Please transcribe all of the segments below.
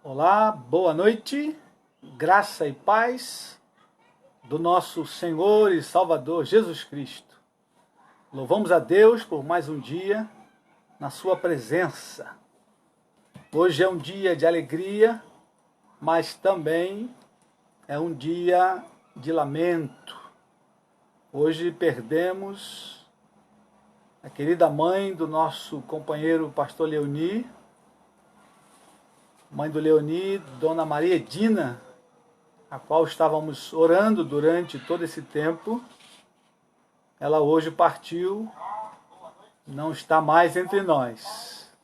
Olá, boa noite, graça e paz do nosso Senhor e Salvador Jesus Cristo. Louvamos a Deus por mais um dia na sua presença. Hoje é um dia de alegria, mas também é um dia de lamento. Hoje perdemos a querida mãe do nosso companheiro pastor Leoni, mãe do Leoni, Dona Maria Edina, a qual estávamos orando durante todo esse tempo. Ela hoje partiu, não está mais entre nós.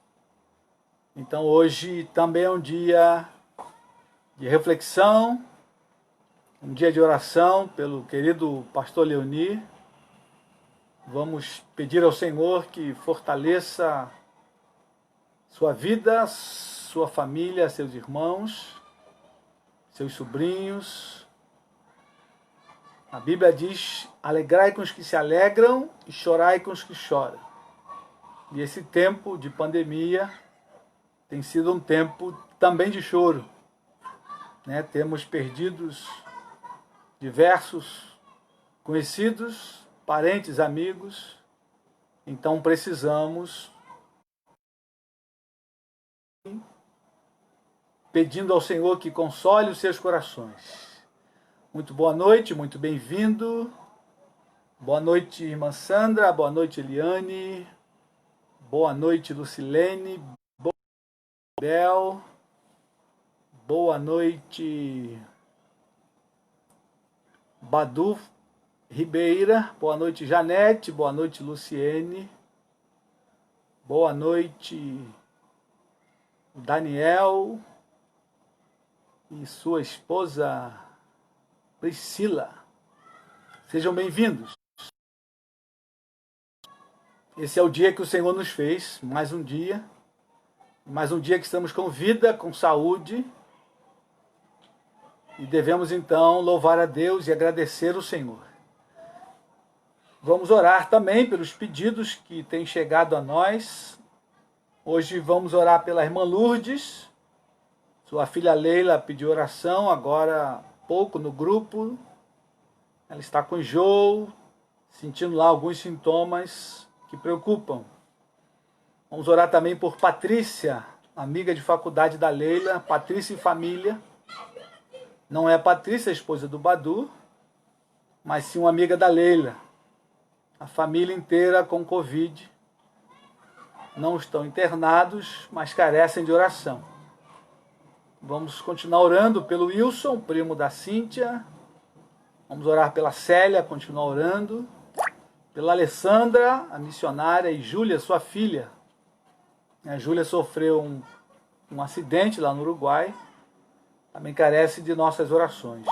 Então hoje também é um dia de reflexão, um dia de oração pelo querido pastor Leoni. Vamos pedir ao Senhor que fortaleça sua vida, sua família, seus irmãos, seus sobrinhos. A Bíblia diz: alegrai com os que se alegram e chorai com os que choram. E esse tempo de pandemia tem sido um tempo também de choro, né? Temos perdido diversos conhecidos, parentes, amigos. Então precisamos, pedindo ao Senhor que console os seus corações. Muito boa noite, muito bem-vindo. Boa noite, irmã Sandra. Boa noite, Eliane. Boa noite, Lucilene. Boa noite, Bel. Boa noite, Badu Ribeira. Boa noite, Janete. Boa noite, Luciene. Boa noite, Daniel e sua esposa Priscila. Sejam bem-vindos. Esse é o dia que o Senhor nos fez, mais um dia que estamos com vida, com saúde, e devemos então louvar a Deus e agradecer o Senhor. Vamos orar também pelos pedidos que têm chegado a nós. Hoje vamos orar pela irmã Lourdes. Sua filha Leila pediu oração agora há pouco no grupo. Ela está com enjoo, sentindo lá alguns sintomas que preocupam. Vamos orar também por Patrícia, amiga de faculdade da Leila, Patrícia e família. Não é a Patrícia, a esposa do Badu, mas sim uma amiga da Leila. A família inteira com Covid. Não estão internados, mas carecem de oração. Vamos continuar orando pelo Wilson, primo da Cíntia. Vamos orar pela Célia, continuar orando. Pela Alessandra, a missionária, e Júlia, sua filha. A Júlia sofreu um acidente lá no Uruguai. Também carece de nossas orações.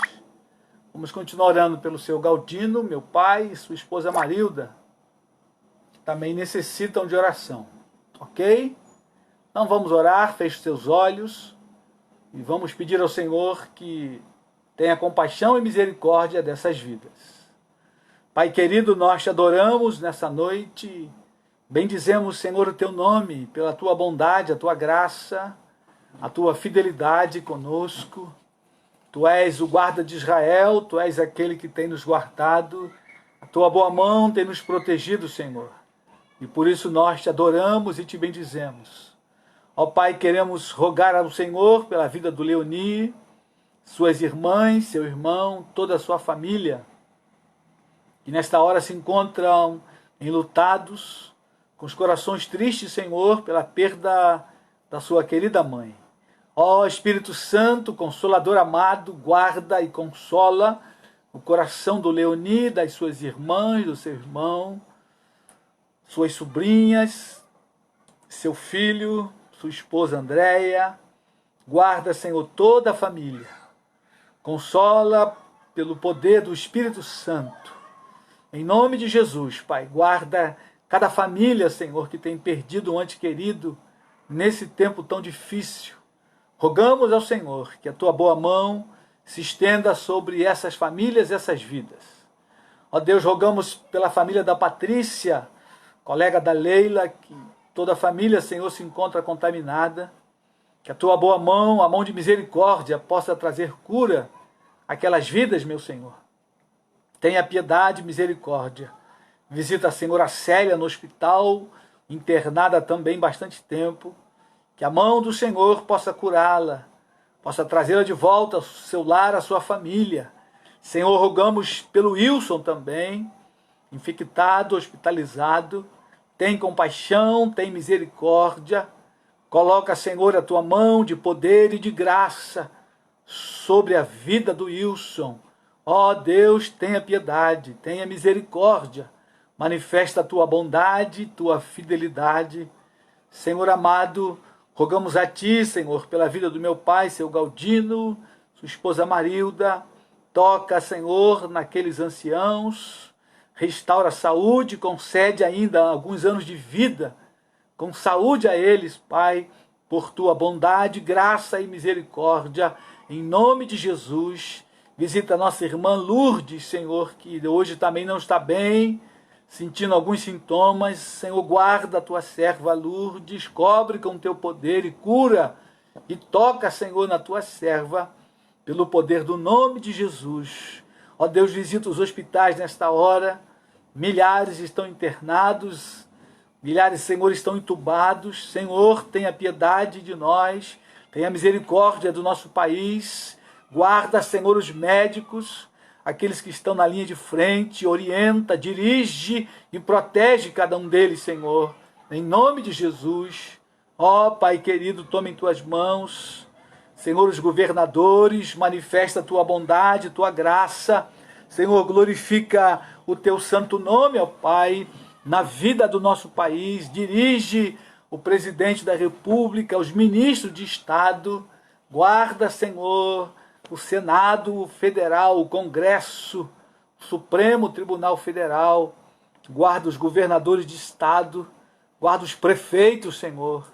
Vamos continuar orando pelo seu Galdino, meu pai, e sua esposa Marilda, que também necessitam de oração. Ok? Então vamos orar, feche os seus olhos e vamos pedir ao Senhor que tenha compaixão e misericórdia dessas vidas. Pai querido, nós te adoramos nessa noite, bendizemos, Senhor, o teu nome, pela tua bondade, a tua graça, a tua fidelidade conosco. Tu és o guarda de Israel, tu és aquele que tem nos guardado, a tua boa mão tem nos protegido, Senhor. E por isso nós te adoramos e te bendizemos. Ó Pai, queremos rogar ao Senhor pela vida do Leoni, suas irmãs, seu irmão, toda a sua família, que nesta hora se encontram enlutados, com os corações tristes, Senhor, pela perda da sua querida mãe. Ó Espírito Santo, Consolador amado, guarda e consola o coração do Leoni, das suas irmãs, do seu irmão, suas sobrinhas, seu filho, sua esposa Andréia. Guarda, Senhor, toda a família. Consola pelo poder do Espírito Santo. Em nome de Jesus, Pai, guarda cada família, Senhor, que tem perdido um ente querido nesse tempo tão difícil. Rogamos ao Senhor que a tua boa mão se estenda sobre essas famílias, essas vidas. Ó Deus, rogamos pela família da Patrícia, colega da Leila, que toda a família, Senhor, se encontra contaminada. Que a tua boa mão, a mão de misericórdia, possa trazer cura àquelas vidas, meu Senhor. Tenha piedade e misericórdia. Visita, Senhor, a Célia no hospital, internada também bastante tempo. Que a mão do Senhor possa curá-la, possa trazê-la de volta ao seu lar, à sua família. Senhor, rogamos pelo Wilson também, infectado, hospitalizado. Tem compaixão, tem misericórdia. Coloca, Senhor, a tua mão de poder e de graça sobre a vida do Wilson. Ó Deus, tenha piedade, tenha misericórdia. Manifesta a tua bondade, tua fidelidade. Senhor amado, rogamos a ti, Senhor, pela vida do meu pai, seu Galdino, sua esposa Marilda. Toca, Senhor, naqueles anciãos. Restaura a saúde, concede ainda alguns anos de vida. Com saúde a eles, Pai, por tua bondade, graça e misericórdia, em nome de Jesus. Visita a nossa irmã Lourdes, Senhor, que hoje também não está bem, sentindo alguns sintomas. Senhor, guarda a tua serva Lourdes, cobre com teu poder e cura. E toca, Senhor, na tua serva, pelo poder do nome de Jesus. Ó Deus, visita os hospitais nesta hora. Milhares estão internados. Milhares, Senhor, estão entubados. Senhor, tenha piedade de nós. Tenha misericórdia do nosso país. Guarda, Senhor, os médicos, aqueles que estão na linha de frente. Orienta, dirige e protege cada um deles, Senhor. Em nome de Jesus. Ó Pai querido, toma em tuas mãos. Senhor, os governadores, manifesta a tua bondade, tua graça. Senhor, glorifica o teu santo nome, ó Pai, na vida do nosso país. Dirige o presidente da República, os ministros de Estado. Guarda, Senhor, o Senado Federal, o Congresso, o Supremo Tribunal Federal. Guarda os governadores de Estado. Guarda os prefeitos, Senhor.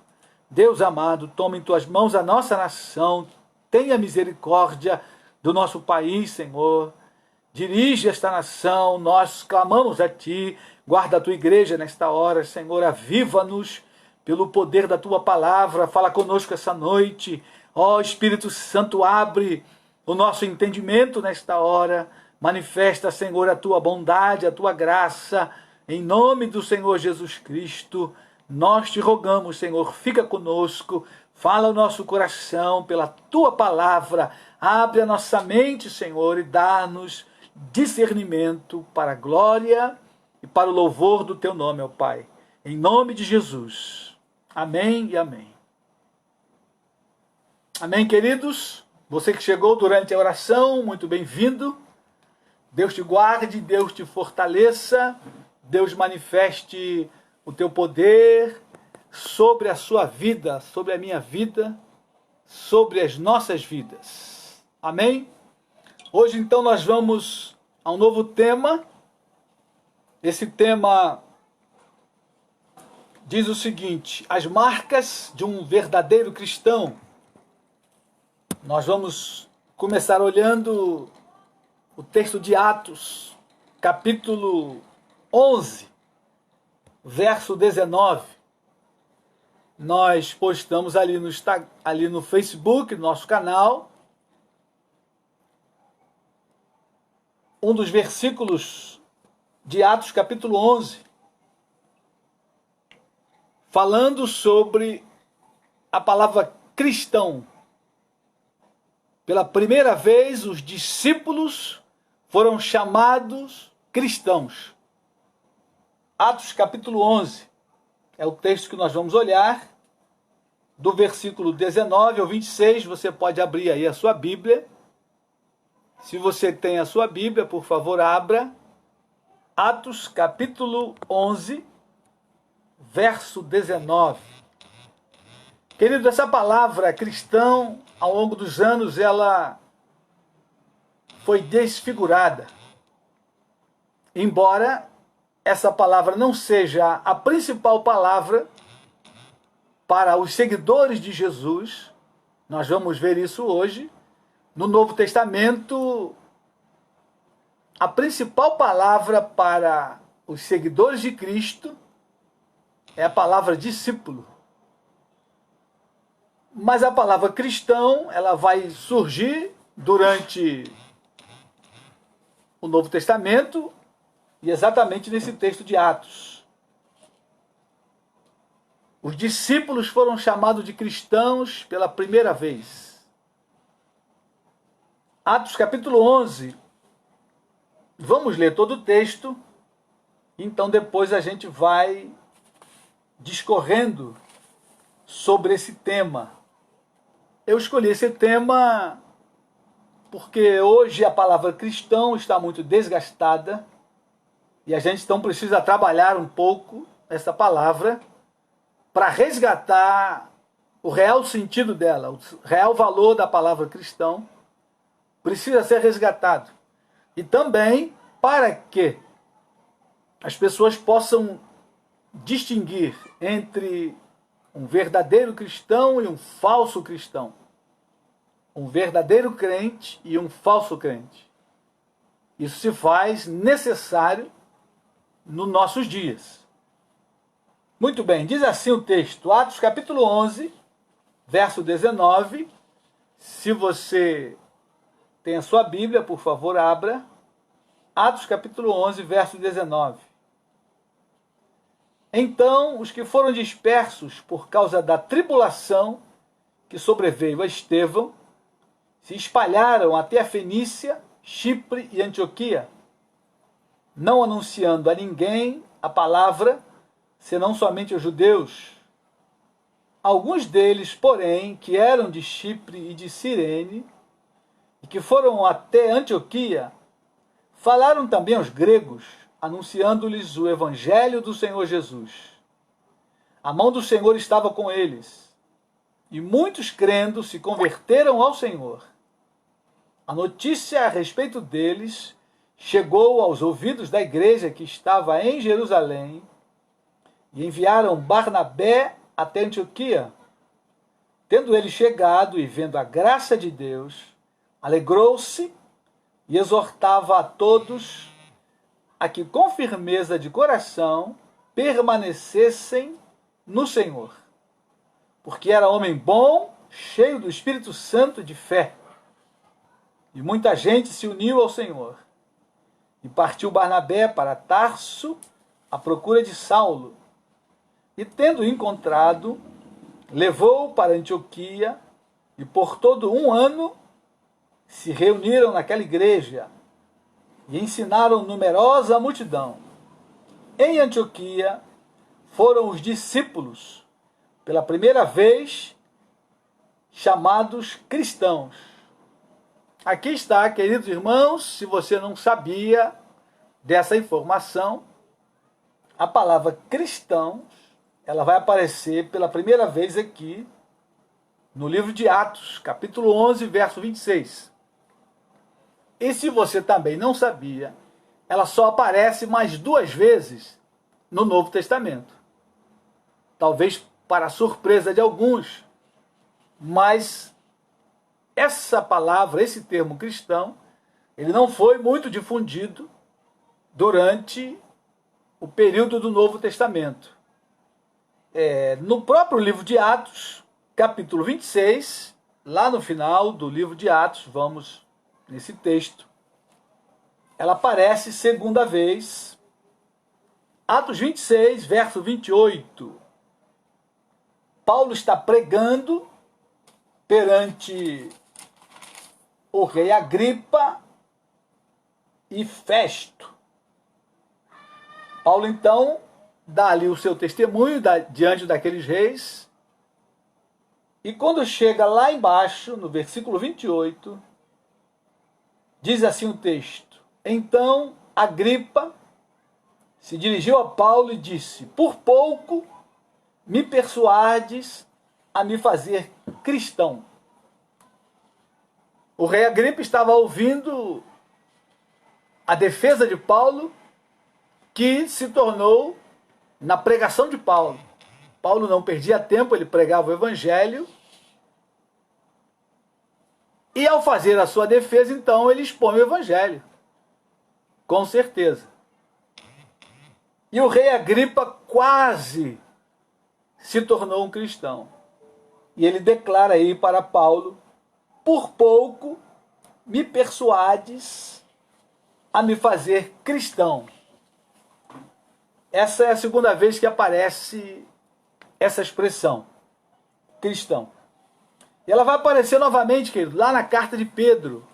Deus amado, toma em tuas mãos a nossa nação. Tenha misericórdia do nosso país, Senhor. Dirige esta nação, nós clamamos a ti. Guarda a tua igreja nesta hora, Senhor. Aviva-nos pelo poder da tua palavra. Fala conosco essa noite. Ó Espírito Santo, abre o nosso entendimento nesta hora. Manifesta, Senhor, a tua bondade, a tua graça. Em nome do Senhor Jesus Cristo, nós te rogamos, Senhor, fica conosco. Fala o nosso coração pela tua palavra. Abre a nossa mente, Senhor, e dá-nos discernimento para a glória e para o louvor do teu nome, ó Pai. Em nome de Jesus. Amém e amém. Amém, queridos? Você que chegou durante a oração, muito bem-vindo. Deus te guarde, Deus te fortaleça. Deus manifeste o teu poder sobre a sua vida, sobre a minha vida, sobre as nossas vidas. Amém? Hoje, então, nós vamos a um novo tema. Esse tema diz o seguinte: as marcas de um verdadeiro cristão. Nós vamos começar olhando o texto de Atos, capítulo 11, verso 19. Nós postamos ali no Facebook, nosso canal, um dos versículos de Atos capítulo 11, falando sobre a palavra cristão. Pela primeira vez, os discípulos foram chamados cristãos. Atos capítulo 11 é o texto que nós vamos olhar, do versículo 19 ao 26. Você pode abrir aí a sua Bíblia. Se você tem a sua Bíblia, por favor, abra. Atos capítulo 11, verso 19. Querido, essa palavra cristão, ao longo dos anos, ela foi desfigurada. Embora essa palavra não seja a principal palavra para os seguidores de Jesus, nós vamos ver isso hoje. No Novo Testamento, a principal palavra para os seguidores de Cristo é a palavra discípulo. Mas a palavra cristão, ela vai surgir durante o Novo Testamento e exatamente nesse texto de Atos. Os discípulos foram chamados de cristãos pela primeira vez. Atos capítulo 11. Vamos ler todo o texto, então depois a gente vai discorrendo sobre esse tema. Eu escolhi esse tema porque hoje a palavra cristão está muito desgastada e a gente então precisa trabalhar um pouco essa palavra para resgatar o real sentido dela, o real valor da palavra cristão precisa ser resgatado. E também para que as pessoas possam distinguir entre um verdadeiro cristão e um falso cristão. Um verdadeiro crente e um falso crente. Isso se faz necessário nos nossos dias. Muito bem, diz assim o texto, Atos capítulo 11, verso 19. Se você tem a sua Bíblia, por favor, abra. Atos capítulo 11, verso 19. Então, os que foram dispersos por causa da tribulação que sobreveio a Estevão, se espalharam até a Fenícia, Chipre e Antioquia, não anunciando a ninguém a palavra, senão somente aos judeus. Alguns deles, porém, que eram de Chipre e de Cirene, e que foram até Antioquia, falaram também aos gregos, anunciando-lhes o evangelho do Senhor Jesus. A mão do Senhor estava com eles, e muitos crendo se converteram ao Senhor. A notícia a respeito deles chegou aos ouvidos da igreja que estava em Jerusalém, e enviaram Barnabé até Antioquia. Tendo ele chegado e vendo a graça de Deus, alegrou-se e exortava a todos a que com firmeza de coração permanecessem no Senhor. Porque era homem bom, cheio do Espírito Santo e de fé. E muita gente se uniu ao Senhor. E partiu Barnabé para Tarso à procura de Saulo. E tendo encontrado, levou-o para Antioquia, e por todo um ano se reuniram naquela igreja e ensinaram numerosa multidão. Em Antioquia foram os discípulos, pela primeira vez, chamados cristãos. Aqui está, queridos irmãos, se você não sabia dessa informação, a palavra cristãos, ela vai aparecer pela primeira vez aqui no livro de Atos, capítulo 11, verso 26. E se você também não sabia, ela só aparece mais 2 vezes no Novo Testamento. Talvez para a surpresa de alguns, mas essa palavra, esse termo cristão, ele não foi muito difundido durante o período do Novo Testamento. No próprio livro de Atos, capítulo 26, lá no final do livro de Atos, vamos nesse texto, ela aparece segunda vez. Atos 26, verso 28. Paulo está pregando perante o rei Agripa e Festo. Paulo, então, dá ali o seu testemunho diante daqueles reis. E quando chega lá embaixo, no versículo 28, diz assim o texto: Então Agripa se dirigiu a Paulo e disse: Por pouco me persuades a me fazer cristão. O rei Agripa estava ouvindo a defesa de Paulo, que se tornou na pregação de Paulo. Paulo não perdia tempo, ele pregava o evangelho. E ao fazer a sua defesa, então, ele expõe o evangelho. Com certeza. E o rei Agripa quase se tornou um cristão. E ele declara aí para Paulo: por pouco me persuades a me fazer cristão. Essa é a segunda vez que aparece essa expressão, cristão. E ela vai aparecer novamente, querido, lá na carta de Pedro.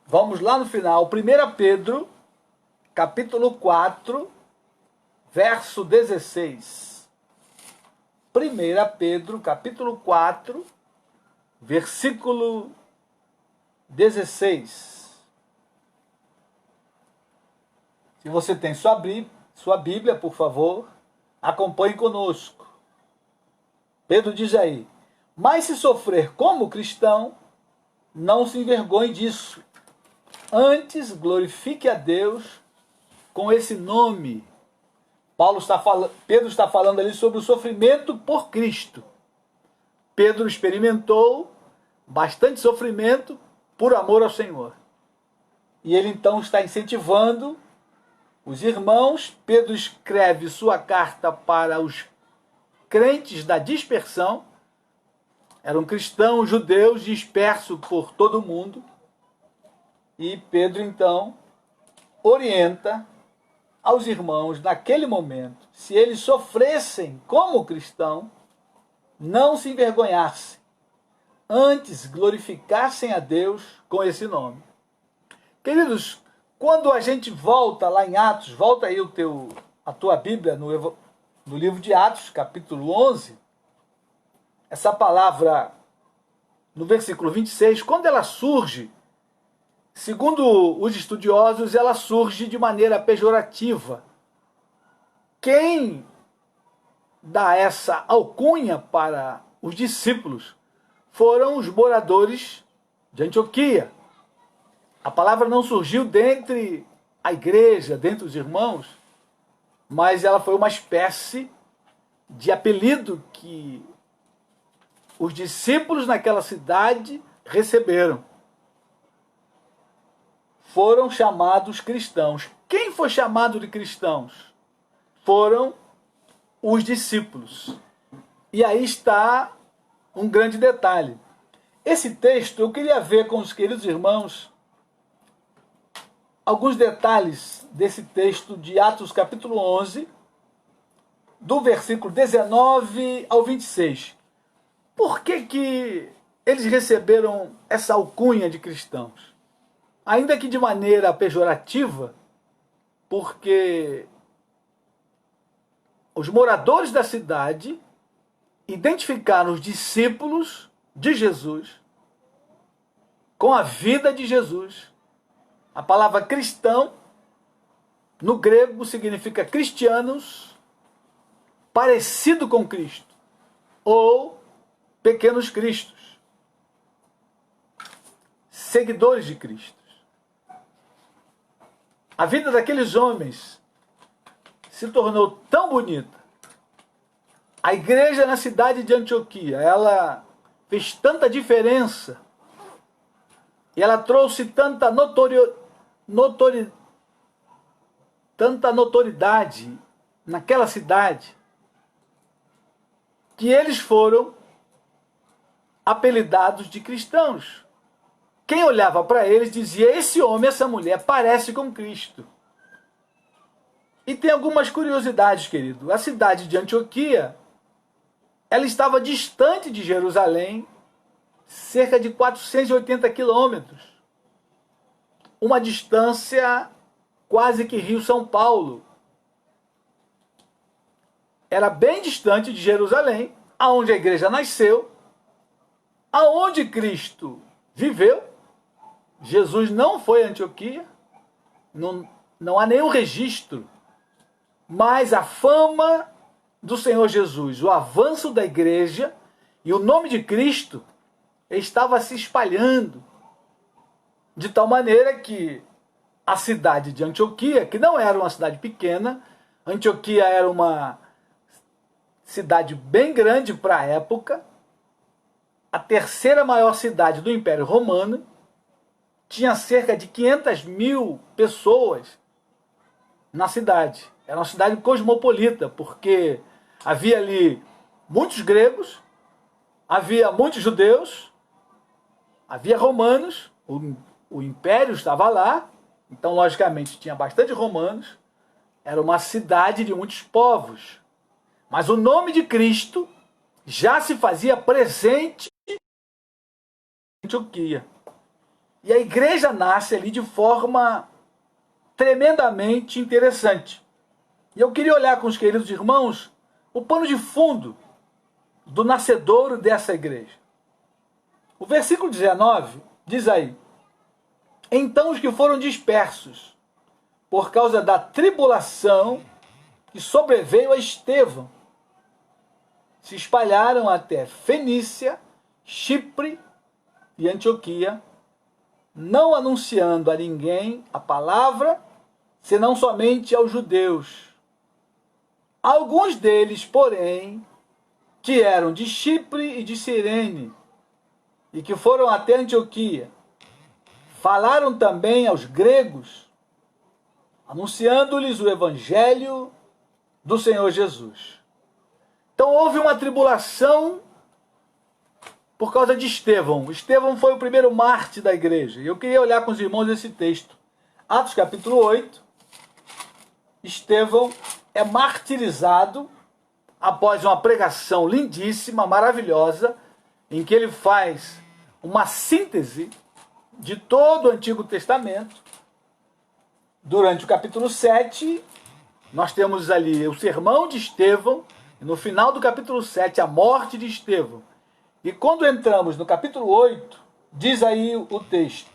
Vamos lá no final, 1 Pedro, capítulo 4, verso 16. 1 Pedro, capítulo 4, versículo 16. Se você tem sua Bíblia, por favor, acompanhe conosco. Pedro diz aí: mas se sofrer como cristão, não se envergonhe disso. Antes glorifique a Deus com esse nome. Pedro está falando ali sobre o sofrimento por Cristo. Pedro experimentou bastante sofrimento por amor ao Senhor. E ele então está incentivando os irmãos. Pedro escreve sua carta para os crentes da dispersão. Eram cristãos judeus dispersos por todo o mundo. E Pedro então orienta aos irmãos naquele momento, se eles sofressem como cristão, não se envergonhassem, antes glorificassem a Deus com esse nome. Queridos, quando a gente volta lá em Atos, volta aí a tua Bíblia no livro de Atos, capítulo 11, essa palavra no versículo 26, quando ela surge, segundo os estudiosos, ela surge de maneira pejorativa. Quem dá essa alcunha para os discípulos foram os moradores de Antioquia. A palavra não surgiu dentre a igreja, dentre os irmãos, mas ela foi uma espécie de apelido que os discípulos naquela cidade receberam. Foram chamados cristãos. Quem foi chamado de cristãos? Foram os discípulos. E aí está um grande detalhe. Esse texto, eu queria ver com os queridos irmãos alguns detalhes desse texto de Atos capítulo 11, do versículo 19 ao 26. Por que eles receberam essa alcunha de cristãos? Ainda que de maneira pejorativa, porque os moradores da cidade identificaram os discípulos de Jesus com a vida de Jesus. A palavra cristão, no grego, significa cristianos, parecido com Cristo, ou pequenos cristos, seguidores de Cristo. A vida daqueles homens se tornou tão bonita. A igreja na cidade de Antioquia, ela fez tanta diferença. E ela trouxe tanta notoriedade naquela cidade, que eles foram apelidados de cristãos. Quem olhava para eles dizia: esse homem, essa mulher parece com Cristo. E tem algumas curiosidades, querido. A cidade de Antioquia, ela estava distante de Jerusalém, cerca de 480 quilômetros. Uma distância quase que Rio-São Paulo. Era bem distante de Jerusalém, aonde a igreja nasceu, aonde Cristo viveu. Jesus não foi a Antioquia, não há nenhum registro, mas a fama do Senhor Jesus, o avanço da igreja e o nome de Cristo estava se espalhando, de tal maneira que a cidade de Antioquia, que não era uma cidade pequena, Antioquia era uma cidade bem grande para a época, a terceira maior cidade do Império Romano, tinha cerca de 500 mil pessoas na cidade. Era uma cidade cosmopolita, porque havia ali muitos gregos, havia muitos judeus, havia romanos, o império estava lá, então logicamente tinha bastante romanos, era uma cidade de muitos povos. Mas o nome de Cristo já se fazia presente em Antioquia. E a igreja nasce ali de forma tremendamente interessante. E eu queria olhar com os queridos irmãos o pano de fundo do nascedouro dessa igreja. O versículo 19 diz aí: então os que foram dispersos por causa da tribulação que sobreveio a Estevão se espalharam até Fenícia, Chipre e Antioquia, não anunciando a ninguém a palavra, senão somente aos judeus. Alguns deles, porém, que eram de Chipre e de Cirene, e que foram até Antioquia, falaram também aos gregos, anunciando-lhes o evangelho do Senhor Jesus. Então houve uma tribulação por causa de Estevão. Estevão foi o primeiro mártir da igreja. E eu queria olhar com os irmãos esse texto. Atos capítulo 8. Estevão é martirizado após uma pregação lindíssima, maravilhosa, em que ele faz uma síntese de todo o Antigo Testamento. Durante o capítulo 7, nós temos ali o sermão de Estevão, e no final do capítulo 7, a morte de Estevão. E quando entramos no capítulo 8, diz aí o texto: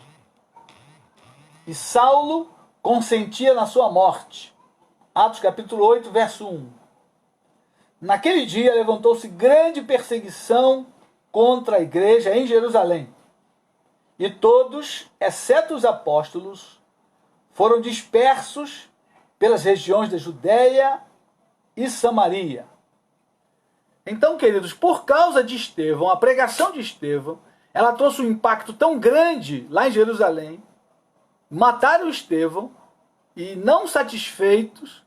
e Saulo consentia na sua morte. Atos capítulo 8, verso 1. Naquele dia levantou-se grande perseguição contra a igreja em Jerusalém. E todos, exceto os apóstolos, foram dispersos pelas regiões da Judéia e Samaria. Então, queridos, por causa de Estevão, a pregação de Estevão, ela trouxe um impacto tão grande lá em Jerusalém. Mataram Estevão e, não satisfeitos,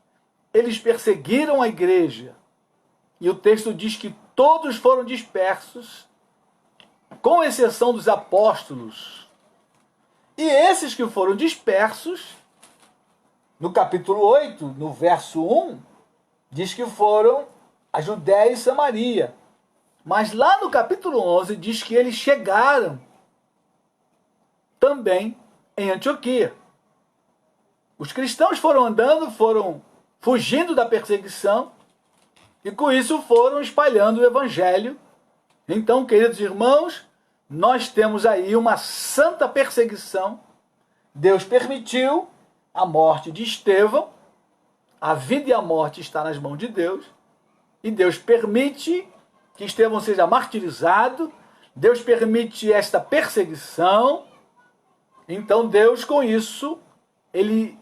eles perseguiram a igreja. E o texto diz que todos foram dispersos, com exceção dos apóstolos. E esses que foram dispersos, no capítulo 8, no verso 1, diz que foram a Judéia e Samaria. Mas lá no capítulo 11 diz que eles chegaram também em Antioquia. Os cristãos foram andando, foram fugindo da perseguição e com isso foram espalhando o evangelho. Então, queridos irmãos, nós temos aí uma santa perseguição. Deus permitiu a morte de Estevão. A vida e a morte está nas mãos de Deus. E Deus permite que Estevão seja martirizado. Deus permite esta perseguição. Então Deus, com isso, ele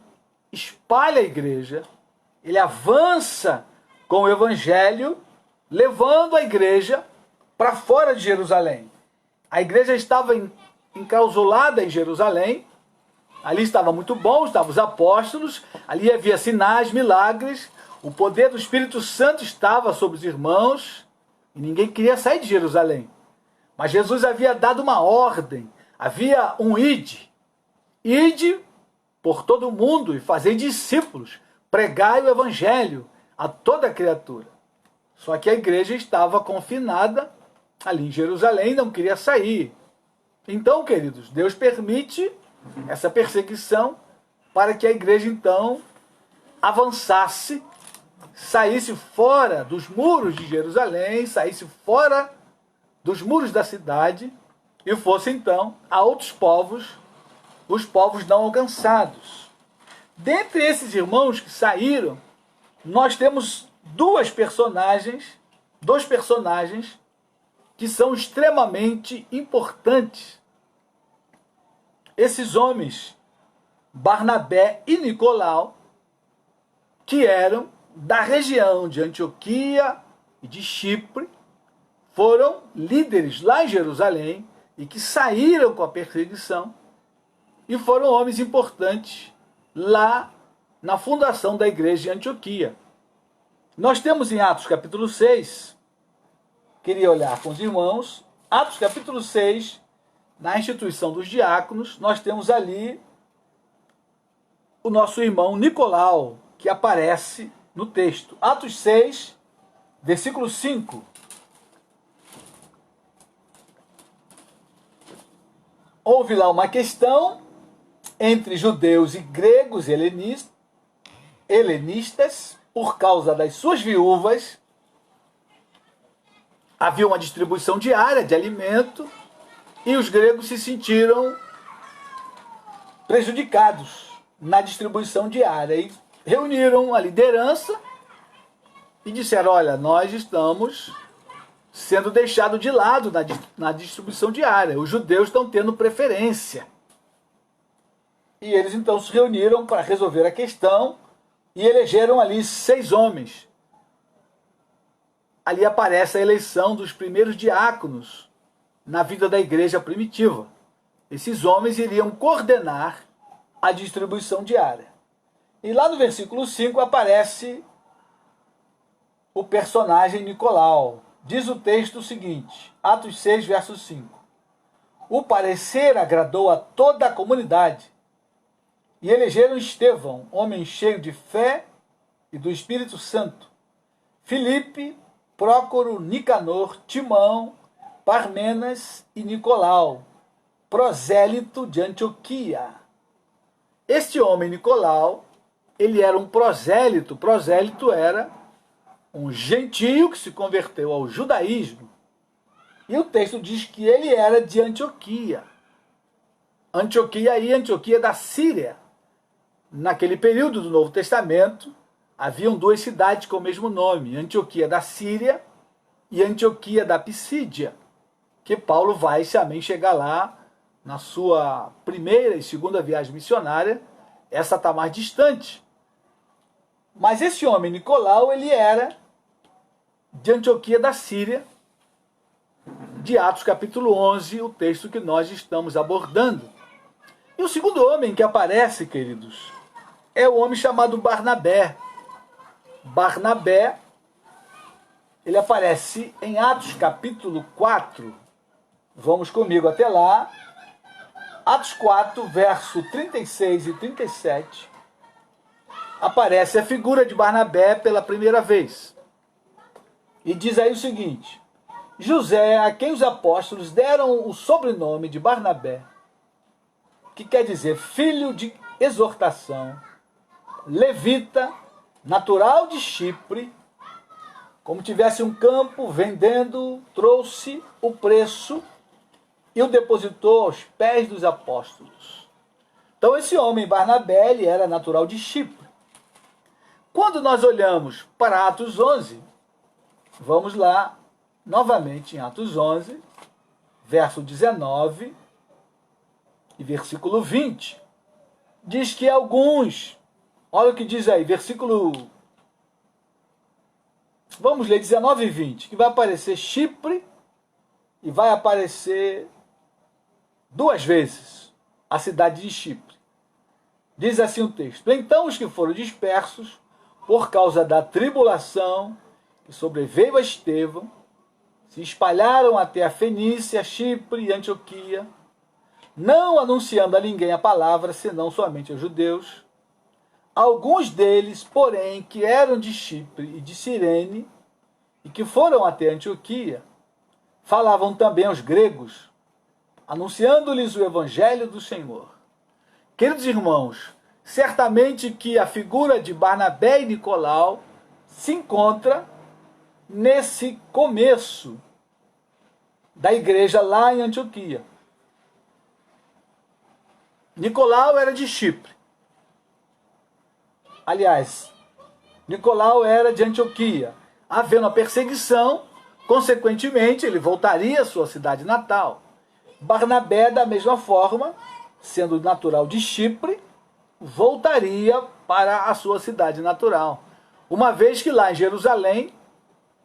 espalha a igreja. Ele avança com o evangelho, levando a igreja para fora de Jerusalém. A igreja estava enclausulada em Jerusalém. Ali estava muito bom, estavam os apóstolos. Ali havia sinais, milagres. O poder do Espírito Santo estava sobre os irmãos e ninguém queria sair de Jerusalém. Mas Jesus havia dado uma ordem, havia um ide. Ide por todo o mundo e fazei discípulos, pregai o evangelho a toda criatura. Só que a igreja estava confinada ali em Jerusalém, não queria sair. Então, queridos, Deus permite essa perseguição para que a igreja então avançasse, saísse fora dos muros de Jerusalém, saísse fora dos muros da cidade e fosse então a outros povos, os povos não alcançados. Dentre esses irmãos que saíram, nós temos dois personagens que são extremamente importantes. Esses homens, Barnabé e Nicolau, que eram da região de Antioquia e de Chipre, foram líderes lá em Jerusalém e que saíram com a perseguição e foram homens importantes lá na fundação da igreja de Antioquia. Nós temos em Atos capítulo 6 queria olhar com os irmãos, Atos capítulo 6, na instituição dos diáconos, nós temos ali o nosso irmão Nicolau, que aparece no texto. Atos 6, versículo 5. Houve lá uma questão entre judeus e gregos helenistas, por causa das suas viúvas. Havia uma distribuição diária de alimento e os gregos se sentiram prejudicados na distribuição diária e reuniram a liderança e disseram: olha, nós estamos sendo deixados de lado na distribuição diária, os judeus estão tendo preferência. E eles então se reuniram para resolver a questão e elegeram ali 6 homens. Ali aparece a eleição dos primeiros diáconos na vida da igreja primitiva. Esses homens iriam coordenar a distribuição diária. E lá no versículo 5 aparece o personagem Nicolau. Diz o texto o seguinte, Atos 6, verso 5. O parecer agradou a toda a comunidade e elegeram Estevão, homem cheio de fé e do Espírito Santo, Filipe, Prócoro, Nicanor, Timão, Parmenas e Nicolau, prosélito de Antioquia. Este homem Nicolau, ele era um prosélito. Prosélito era um gentio que se converteu ao judaísmo. E o texto diz que ele era de Antioquia. Antioquia da Síria. Naquele período do Novo Testamento, haviam 2 cidades com o mesmo nome, Antioquia da Síria e Antioquia da Pisídia, que Paulo vai também chegar lá na sua primeira e segunda viagem missionária. Essa está mais distante. Mas esse homem, Nicolau, ele era de Antioquia da Síria, de Atos capítulo 11, o texto que nós estamos abordando. E o segundo homem que aparece, queridos, é o homem chamado Barnabé. Barnabé, ele aparece em Atos capítulo 4. Vamos comigo até lá. Atos 4, verso 36 e 37. Aparece a figura de Barnabé pela primeira vez. E diz aí o seguinte: José, a quem os apóstolos deram o sobrenome de Barnabé, que quer dizer filho de exortação, levita, natural de Chipre, como tivesse um campo vendendo, trouxe o preço e o depositou aos pés dos apóstolos. Então esse homem, Barnabé, ele era natural de Chipre. Quando nós olhamos para Atos 11, vamos lá, novamente em Atos 11, verso 19 e versículo 20. Diz que alguns, olha o que diz aí, versículo, vamos ler 19 e 20, que vai aparecer Chipre e vai aparecer 2 vezes a cidade de Chipre. Diz assim o texto: então os que foram dispersos por causa da tribulação que sobreveio a Estevão, se espalharam até a Fenícia, Chipre e Antioquia, não anunciando a ninguém a palavra, senão somente aos judeus. Alguns deles, porém, que eram de Chipre e de Cirene, e que foram até Antioquia, falavam também aos gregos, anunciando-lhes o evangelho do Senhor. Queridos irmãos, certamente que a figura de Barnabé e Nicolau se encontra nesse começo da igreja lá em Antioquia. Nicolau era de Chipre. Aliás, Nicolau era de Antioquia. Havendo a perseguição, consequentemente, ele voltaria à sua cidade natal. Barnabé, da mesma forma, sendo natural de Chipre, voltaria para a sua cidade natural. Uma vez que lá em Jerusalém,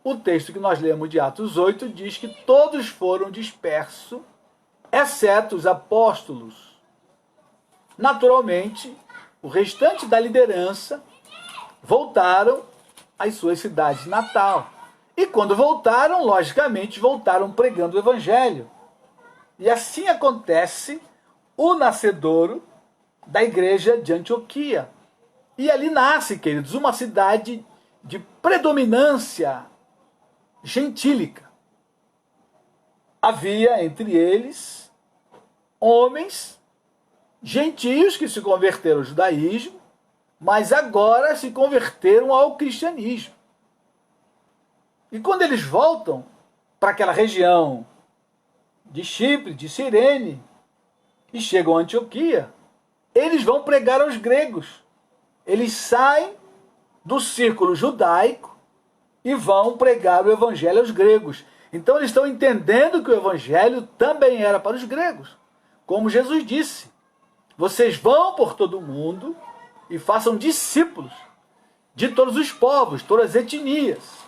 o texto que nós lemos de Atos 8 diz que todos foram dispersos, exceto os apóstolos. Naturalmente, o restante da liderança voltaram às suas cidades natal. E quando voltaram, logicamente, voltaram pregando o evangelho. E assim acontece o nascedouro da igreja de Antioquia. E ali nasce, queridos, uma cidade de predominância gentílica. Havia entre eles homens gentios que se converteram ao judaísmo, mas agora se converteram ao cristianismo. E quando eles voltam para aquela região de Chipre, de Cirene, e chegam a Antioquia, eles vão pregar aos gregos. Eles saem do círculo judaico e vão pregar o evangelho aos gregos. Então eles estão entendendo que o evangelho também era para os gregos. Como Jesus disse, vocês vão por todo o mundo e façam discípulos de todos os povos, todas as etnias.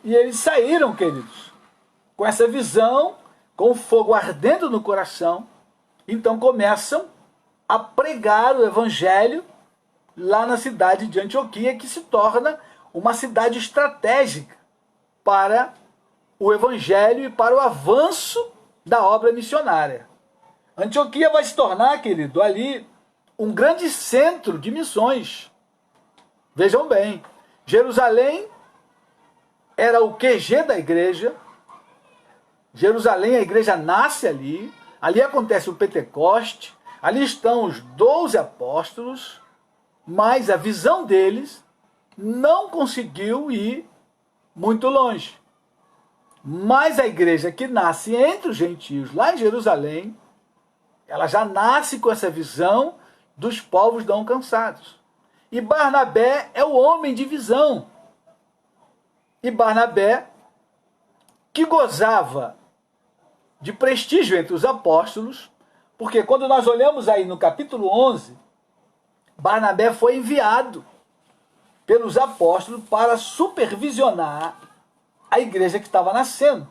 E eles saíram, queridos, com essa visão, com o fogo ardendo no coração. Então começam a pregar o evangelho lá na cidade de Antioquia, que se torna uma cidade estratégica para o evangelho e para o avanço da obra missionária. Antioquia vai se tornar, querido, ali um grande centro de missões. Vejam bem, Jerusalém era o QG da igreja. Jerusalém, a igreja nasce ali. Ali acontece o Pentecoste. Ali estão os 12 apóstolos. Mas a visão deles não conseguiu ir muito longe. Mas a igreja que nasce entre os gentios, lá em Jerusalém, ela já nasce com essa visão dos povos não alcançados. E Barnabé é o homem de visão. E Barnabé, que gozava de prestígio entre os apóstolos, porque quando nós olhamos aí no capítulo 11, Barnabé foi enviado pelos apóstolos para supervisionar a igreja que estava nascendo.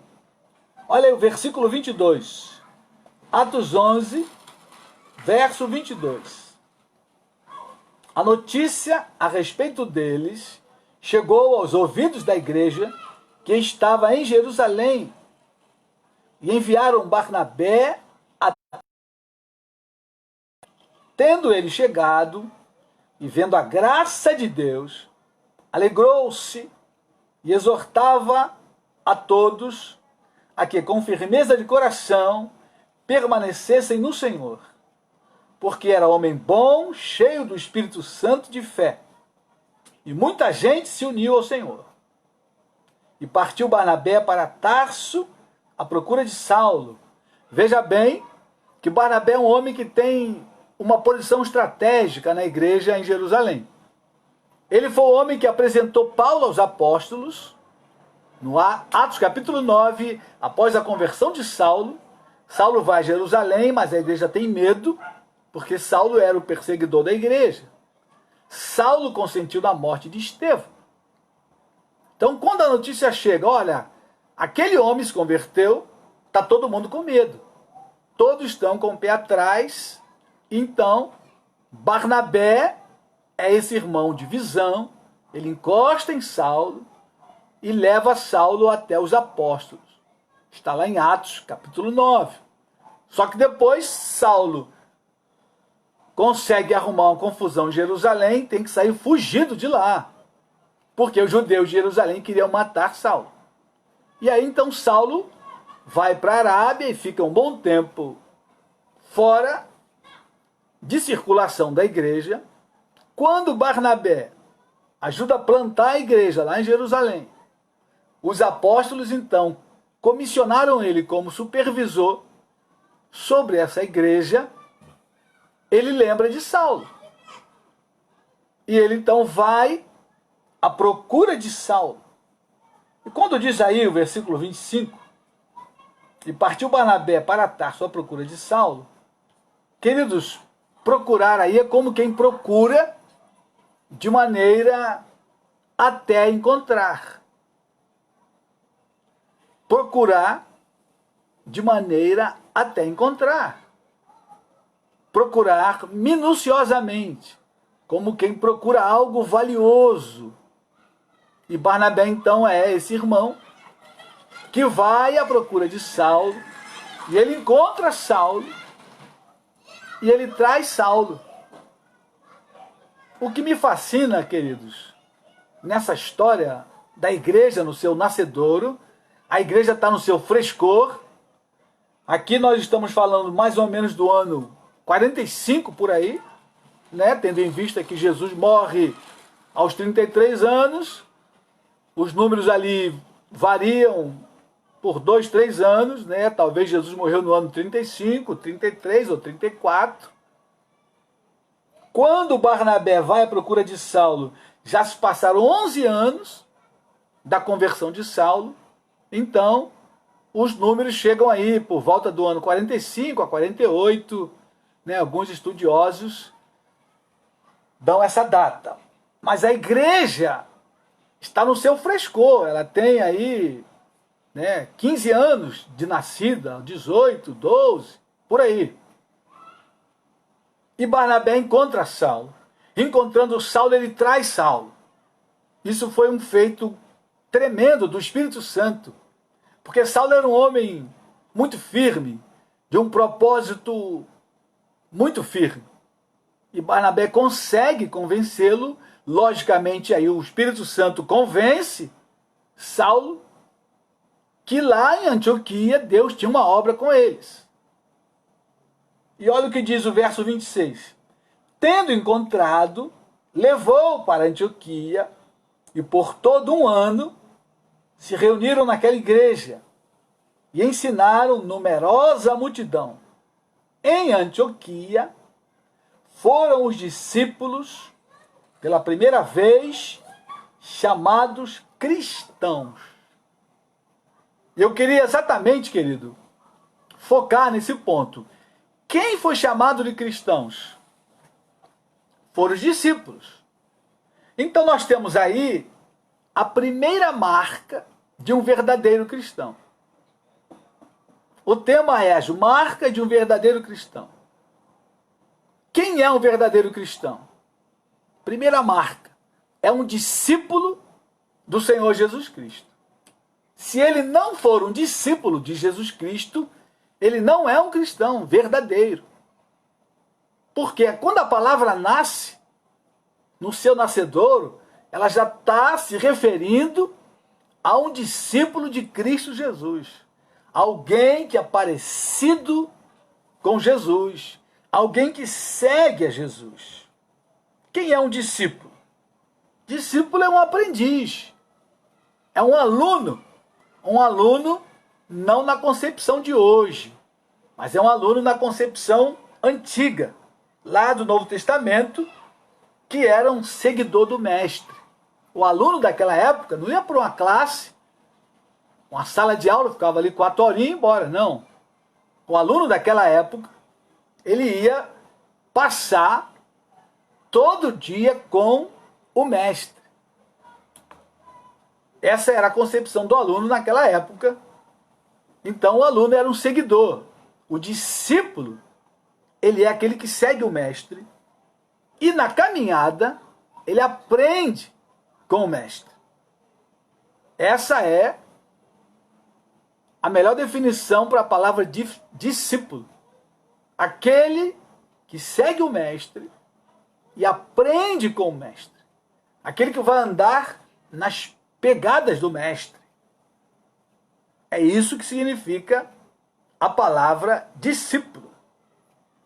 Olha aí o versículo 22. Atos 11, verso 22. A notícia a respeito deles chegou aos ouvidos da igreja que estava em Jerusalém e enviaram Barnabé a... Tendo ele chegado e vendo a graça de Deus, alegrou-se e exortava a todos a que com firmeza de coração permanecessem no Senhor, porque era homem bom, cheio do Espírito Santo de fé. E muita gente se uniu ao Senhor. E partiu Barnabé para Tarso à procura de Saulo. Veja bem que Barnabé é um homem que tem uma posição estratégica na igreja em Jerusalém. Ele foi o homem que apresentou Paulo aos apóstolos, no Atos capítulo 9, após a conversão de Saulo. Saulo vai a Jerusalém, mas a igreja tem medo, porque Saulo era o perseguidor da igreja. Saulo consentiu na morte de Estevão. Então, quando a notícia chega, olha, aquele homem se converteu, está todo mundo com medo. Todos estão com o pé atrás. Então, Barnabé é esse irmão de visão, ele encosta em Saulo e leva Saulo até os apóstolos. Está lá em Atos, capítulo 9. Só que depois Saulo consegue arrumar uma confusão em Jerusalém, tem que sair fugido de lá, porque os judeus de Jerusalém queriam matar Saulo. E aí então Saulo vai para a Arábia e fica um bom tempo fora de circulação da igreja. Quando Barnabé ajuda a plantar a igreja lá em Jerusalém, os apóstolos então comissionaram ele como supervisor sobre essa igreja. Ele lembra de Saulo. E ele então vai à procura de Saulo. E quando diz aí o versículo 25, e partiu Barnabé para Tarso à procura de Saulo, queridos, procurar aí é como quem procura de maneira até encontrar. Procurar de maneira até encontrar. Procurar minuciosamente, como quem procura algo valioso. E Barnabé, então, é esse irmão que vai à procura de Saulo, e ele encontra Saulo, e ele traz Saulo. O que me fascina, queridos, nessa história da igreja no seu nascedouro, a igreja está no seu frescor. Aqui nós estamos falando mais ou menos do ano 45 por aí, né? Tendo em vista que Jesus morre aos 33 anos, os números ali variam por 2, 3 anos, né? Talvez Jesus morreu no ano 35, 33 ou 34. Quando Barnabé vai à procura de Saulo, já se passaram 11 anos da conversão de Saulo. Então, os números chegam aí por volta do ano 45 a 48, né? Alguns estudiosos dão essa data. Mas a igreja está no seu frescor, ela tem aí, né, 15 anos de nascida, 18, 12, por aí. E Barnabé encontra Saulo. Encontrando Saulo, ele traz Saulo. Isso foi um feito tremendo do Espírito Santo, porque Saulo era um homem muito firme, de um propósito muito firme. E Barnabé consegue convencê-lo. Logicamente, aí o Espírito Santo convence Saulo que lá em Antioquia Deus tinha uma obra com eles. E olha o que diz o verso 26. Tendo encontrado, levou para Antioquia, e por todo um ano se reuniram naquela igreja e ensinaram numerosa multidão. Em Antioquia foram os discípulos, pela primeira vez, chamados cristãos. Eu queria exatamente, querido, focar nesse ponto. Quem foi chamado de cristãos? Foram os discípulos. Então nós temos aí a primeira marca de um verdadeiro cristão. O tema é as marcas de um verdadeiro cristão. Quem é um verdadeiro cristão? Primeira marca, é um discípulo do Senhor Jesus Cristo. Se ele não for um discípulo de Jesus Cristo, ele não é um cristão verdadeiro. Porque quando a palavra nasce, no seu nascedouro, ela já está se referindo a um discípulo de Cristo Jesus. Alguém que é parecido com Jesus. Alguém que segue a Jesus. Quem é um discípulo? Discípulo é um aprendiz. É um aluno. Um aluno não na concepção de hoje, mas é um aluno na concepção antiga, lá do Novo Testamento, que era um seguidor do mestre. O aluno daquela época não ia para uma classe, uma sala de aula, ficava ali 4 horinhas e ia embora, não. O aluno daquela época, ele ia passar todo dia com o mestre. Essa era a concepção do aluno naquela época. Então o aluno era um seguidor. O discípulo, ele é aquele que segue o mestre. E na caminhada, ele aprende com o mestre. Essa é a melhor definição para a palavra discípulo. Aquele que segue o mestre e aprende com o mestre. Aquele que vai andar nas pegadas do mestre. É isso que significa a palavra discípulo.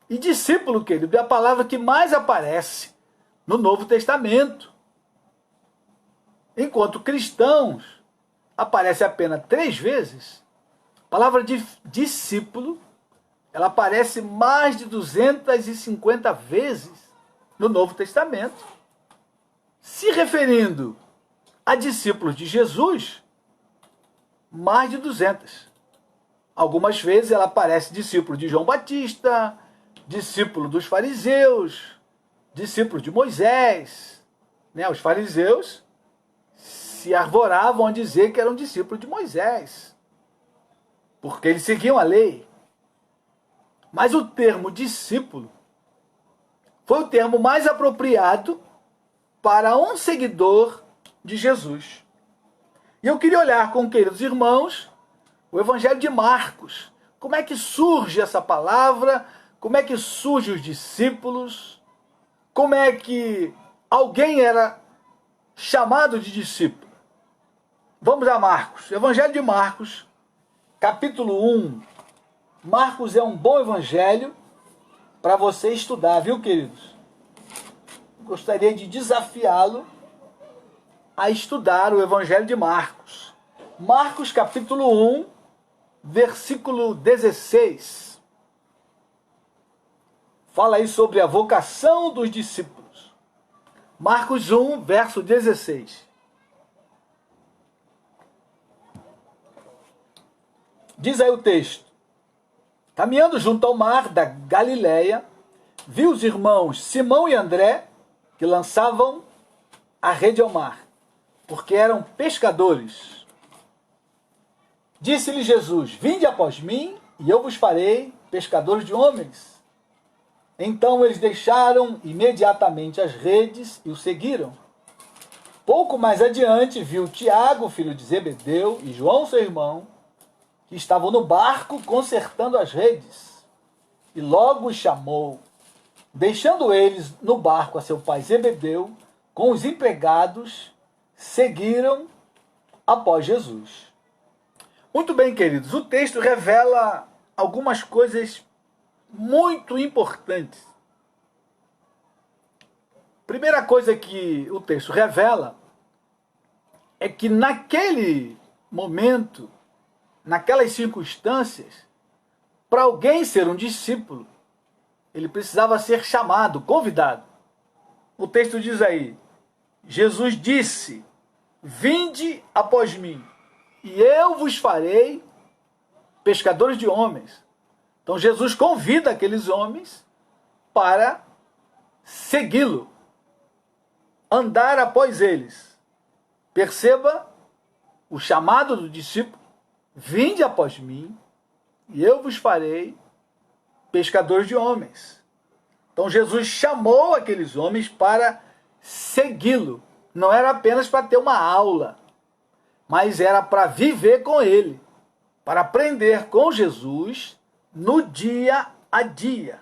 E discípulo, querido, é a palavra que mais aparece no Novo Testamento. Enquanto cristãos aparece apenas 3 vezes, a palavra de discípulo, ela aparece mais de 250 vezes no Novo Testamento. Se referindo a discípulos de Jesus, mais de 200. Algumas vezes ela aparece discípulo de João Batista, discípulo dos fariseus, discípulo de Moisés. Né? Os fariseus se arvoravam a dizer que eram discípulos de Moisés, porque eles seguiam a lei. Mas o termo discípulo foi o termo mais apropriado para um seguidor de Jesus. E eu queria olhar com queridos irmãos o Evangelho de Marcos. Como é que surge essa palavra? Como é que surgem os discípulos? Como é que alguém era chamado de discípulo? Vamos a Marcos. Evangelho de Marcos, capítulo 1. Marcos é um bom evangelho para você estudar, viu, queridos? Gostaria de desafiá-lo a estudar o Evangelho de Marcos. Marcos, capítulo 1, versículo 16. Fala aí sobre a vocação dos discípulos. Marcos 1, verso 16. Diz aí o texto: caminhando junto ao mar da Galileia, viu os irmãos Simão e André, que lançavam a rede ao mar, porque eram pescadores. Disse-lhe Jesus: vinde após mim, e eu vos farei pescadores de homens. Então eles deixaram imediatamente as redes e o seguiram. Pouco mais adiante viu Tiago, filho de Zebedeu, e João, seu irmão, que estavam no barco consertando as redes. E logo os chamou. Deixando eles no barco a seu pai Zebedeu, com os empregados, seguiram após Jesus. Muito bem, queridos, o texto revela algumas coisas muito importantes. Primeira coisa que o texto revela é que naquele momento, naquelas circunstâncias, para alguém ser um discípulo, ele precisava ser chamado, convidado. O texto diz aí: Jesus disse: vinde após mim, e eu vos farei pescadores de homens. Então Jesus convida aqueles homens para segui-lo, andar após eles. Perceba o chamado do discípulo: vinde após mim, e eu vos farei pescadores de homens. Então Jesus chamou aqueles homens para segui-lo. Não era apenas para ter uma aula, mas era para viver com ele, para aprender com Jesus no dia a dia.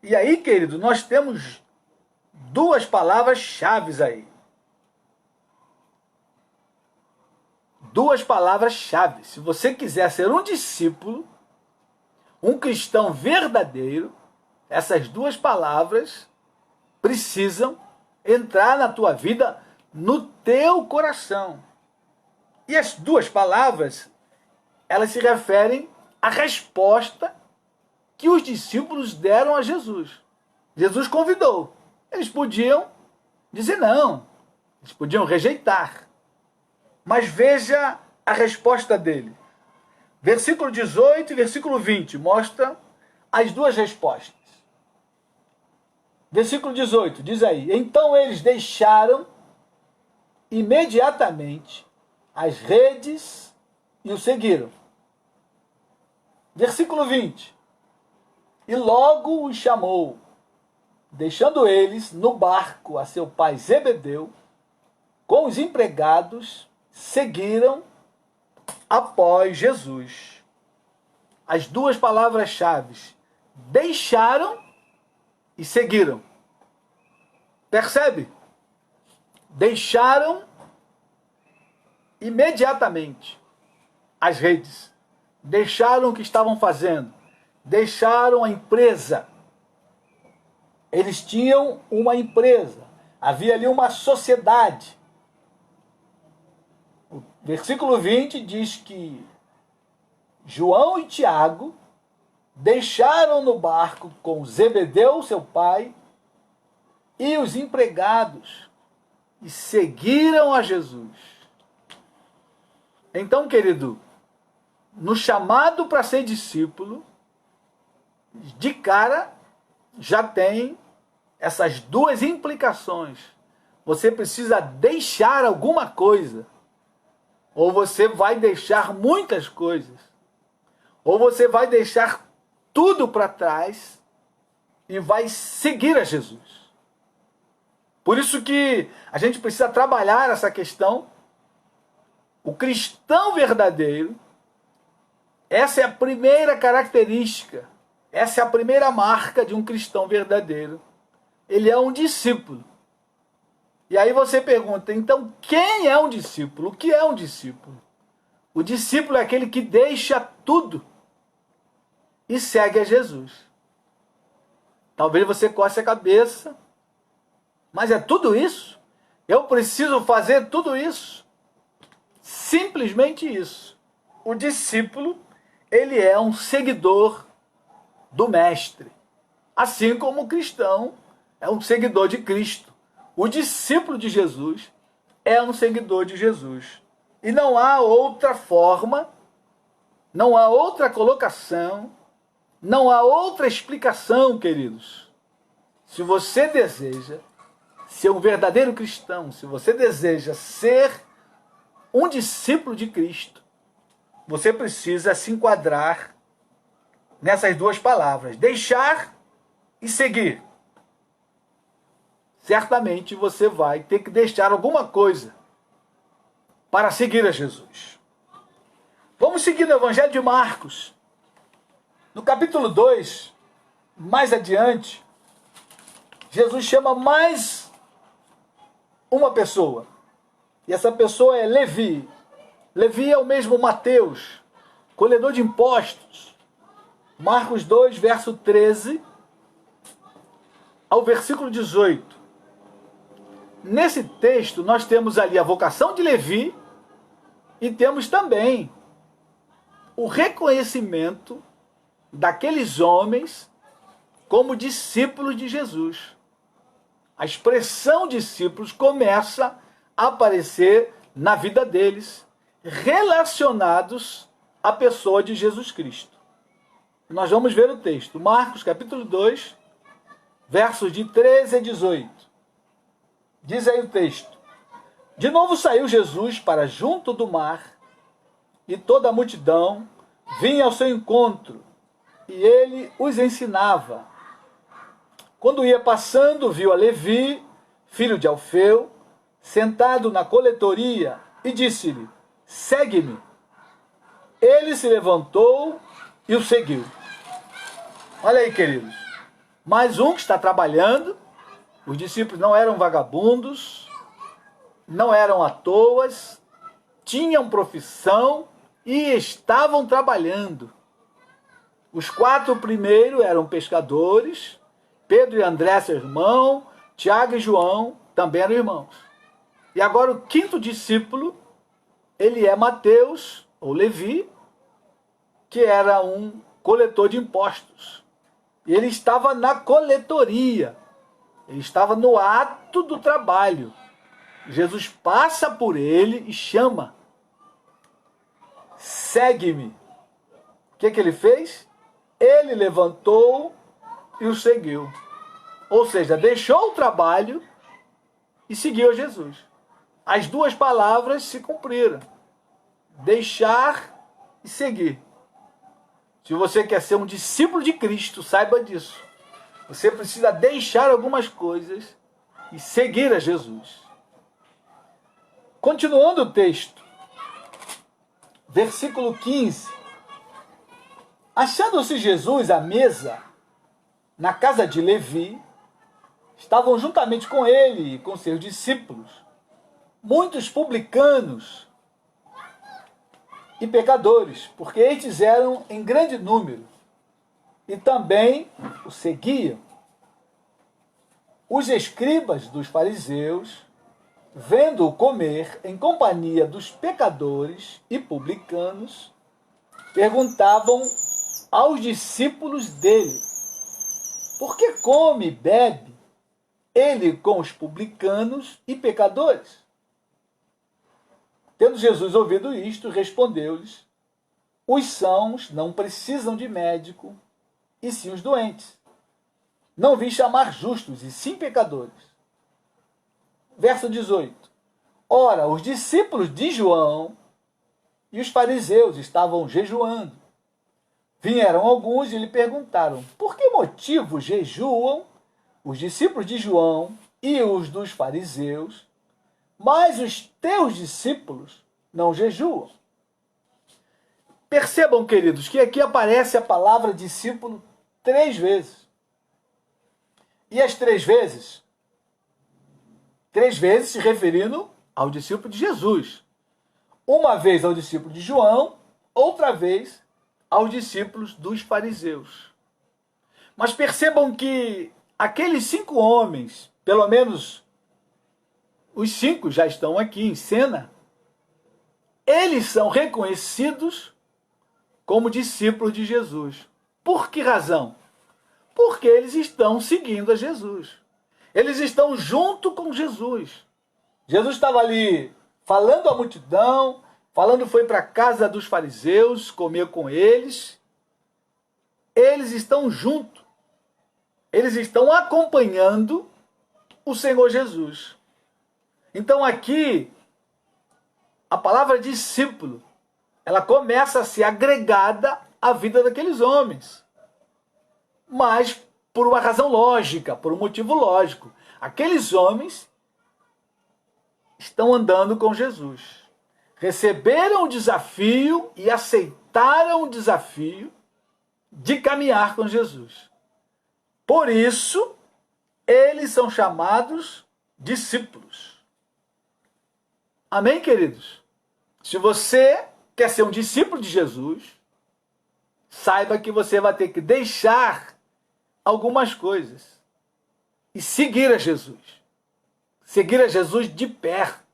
E aí, querido, nós temos duas palavras-chave aí. Duas palavras-chave. Se você quiser ser um discípulo, um cristão verdadeiro, essas duas palavras precisam entrar na tua vida, no teu coração. E as duas palavras, elas se referem à resposta que os discípulos deram a Jesus. Jesus convidou. Eles podiam dizer não, eles podiam rejeitar. Mas veja a resposta dele. Versículo 18 e versículo 20 mostra as duas respostas. Versículo 18 diz aí: então eles deixaram imediatamente as redes e o seguiram. Versículo 20: e logo os chamou, deixando eles no barco a seu pai Zebedeu, com os empregados, seguiram após Jesus. As duas palavras-chave: deixaram e seguiram. Percebe? Deixaram imediatamente as redes. Deixaram o que estavam fazendo. Deixaram a empresa. Eles tinham uma empresa. Havia ali uma sociedade. O versículo 20 diz que João e Tiago deixaram no barco com Zebedeu, seu pai, e os empregados, e seguiram a Jesus. Então, querido, no chamado para ser discípulo, de cara, já tem essas duas implicações. Você precisa deixar alguma coisa, ou você vai deixar muitas coisas, ou você vai deixar tudo para trás e vai seguir a Jesus. Por isso que a gente precisa trabalhar essa questão O cristão verdadeiro, essa é a primeira característica, essa é a primeira marca de um cristão verdadeiro. Ele é um discípulo. E aí você pergunta, então quem é um discípulo? O que é um discípulo? O discípulo é aquele que deixa tudo e segue a Jesus. Talvez você coce a cabeça, mas é tudo isso? Eu preciso fazer tudo isso? Simplesmente isso. O discípulo, ele é um seguidor do mestre. Assim como o cristão é um seguidor de Cristo. O discípulo de Jesus é um seguidor de Jesus. E não há outra forma, não há outra colocação, não há outra explicação, queridos. Se você deseja ser um verdadeiro cristão, se você deseja ser um discípulo de Cristo, você precisa se enquadrar nessas duas palavras, deixar e seguir. Certamente você vai ter que deixar alguma coisa para seguir a Jesus. Vamos seguir no Evangelho de Marcos. No capítulo 2, mais adiante, Jesus chama mais uma pessoa. E essa pessoa é Levi. Levi é o mesmo Mateus, colhedor de impostos. Marcos 2, verso 13 ao versículo 18. Nesse texto, nós temos ali a vocação de Levi e temos também o reconhecimento daqueles homens como discípulos de Jesus. A expressão discípulos começa a aparecer na vida deles, relacionados à pessoa de Jesus Cristo. Nós vamos ver o texto, Marcos capítulo 2, versos de 13 a 18. Diz aí o texto: De novo saiu Jesus para junto do mar, e toda a multidão vinha ao seu encontro, e ele os ensinava. Quando ia passando, viu a Levi, filho de Alfeu, sentado na coletoria, e disse-lhe: Segue-me. Ele se levantou e o seguiu. Olha aí, queridos, mais um que está trabalhando. Os discípulos não eram vagabundos, não eram à toa, tinham profissão e estavam trabalhando. Os 4 primeiros eram pescadores, Pedro e André, seu irmão, Tiago e João também eram irmãos. E agora o 5º discípulo, ele é Mateus, ou Levi, que era um coletor de impostos. E ele estava na coletoria. Ele estava no ato do trabalho. Jesus passa por ele e chama: Segue-me. O que ele fez? Ele levantou e o seguiu. Ou seja, deixou o trabalho e seguiu a Jesus. As duas palavras se cumpriram: deixar e seguir. Se você quer ser um discípulo de Cristo, saiba disso. Você precisa deixar algumas coisas e seguir a Jesus. Continuando o texto, versículo 15. Achando-se Jesus à mesa, na casa de Levi, estavam juntamente com ele e com seus discípulos muitos publicanos e pecadores, porque estes eram em grande número, e também o seguiam. Os escribas dos fariseus, vendo-o comer em companhia dos pecadores e publicanos, perguntavam aos discípulos dele: Por que come e bebe ele com os publicanos e pecadores? Tendo Jesus ouvido isto, respondeu-lhes: Os sãos não precisam de médico, e sim os doentes. Não vim chamar justos, e sim pecadores. Verso 18. Ora, os discípulos de João e os fariseus estavam jejuando. Vieram alguns e lhe perguntaram: Por que motivo jejuam os discípulos de João e os dos fariseus, mas os teus discípulos não jejuam. Percebam, queridos, que aqui aparece a palavra discípulo 3 vezes. E as 3 vezes se referindo ao discípulo de Jesus. Uma vez ao discípulo de João, outra vez aos discípulos dos fariseus. Mas percebam que aqueles 5 homens, pelo menos os 5 já estão aqui em cena, eles são reconhecidos como discípulos de Jesus. Por que razão? Porque eles estão seguindo a Jesus. Eles estão junto com Jesus. Jesus estava ali falando à multidão, foi para a casa dos fariseus, comeu com eles. Eles estão juntos. Eles estão acompanhando o Senhor Jesus. Então aqui, a palavra discípulo, ela começa a ser agregada à vida daqueles homens. Mas por uma razão lógica, por um motivo lógico. Aqueles homens estão andando com Jesus. Receberam o desafio e aceitaram o desafio de caminhar com Jesus. Por isso, eles são chamados discípulos. Amém, queridos? Se você quer ser um discípulo de Jesus, saiba que você vai ter que deixar algumas coisas e seguir a Jesus. Seguir a Jesus de perto,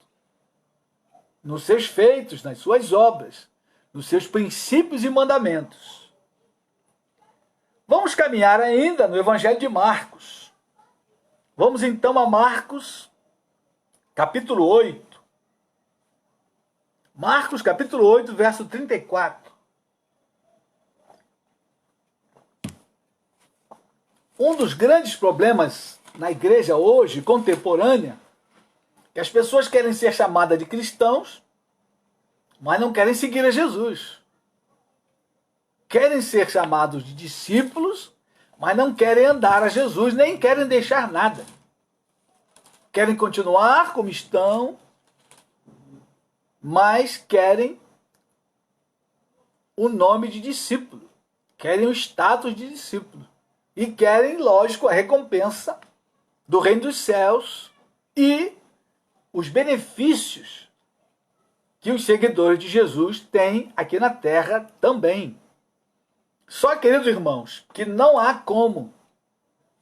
nos seus feitos, nas suas obras, nos seus princípios e mandamentos. Vamos caminhar ainda no Evangelho de Marcos. Vamos então a Marcos, capítulo 8. Marcos, capítulo 8, verso 34. Um dos grandes problemas na igreja hoje, contemporânea, que as pessoas querem ser chamadas de cristãos, mas não querem seguir a Jesus. Querem ser chamados de discípulos, mas não querem andar a Jesus, nem querem deixar nada. Querem continuar como estão, mas querem o nome de discípulo. Querem o status de discípulo. E querem, lógico, a recompensa do reino dos céus e os benefícios que os seguidores de Jesus têm aqui na terra também. Só, queridos irmãos, que não há como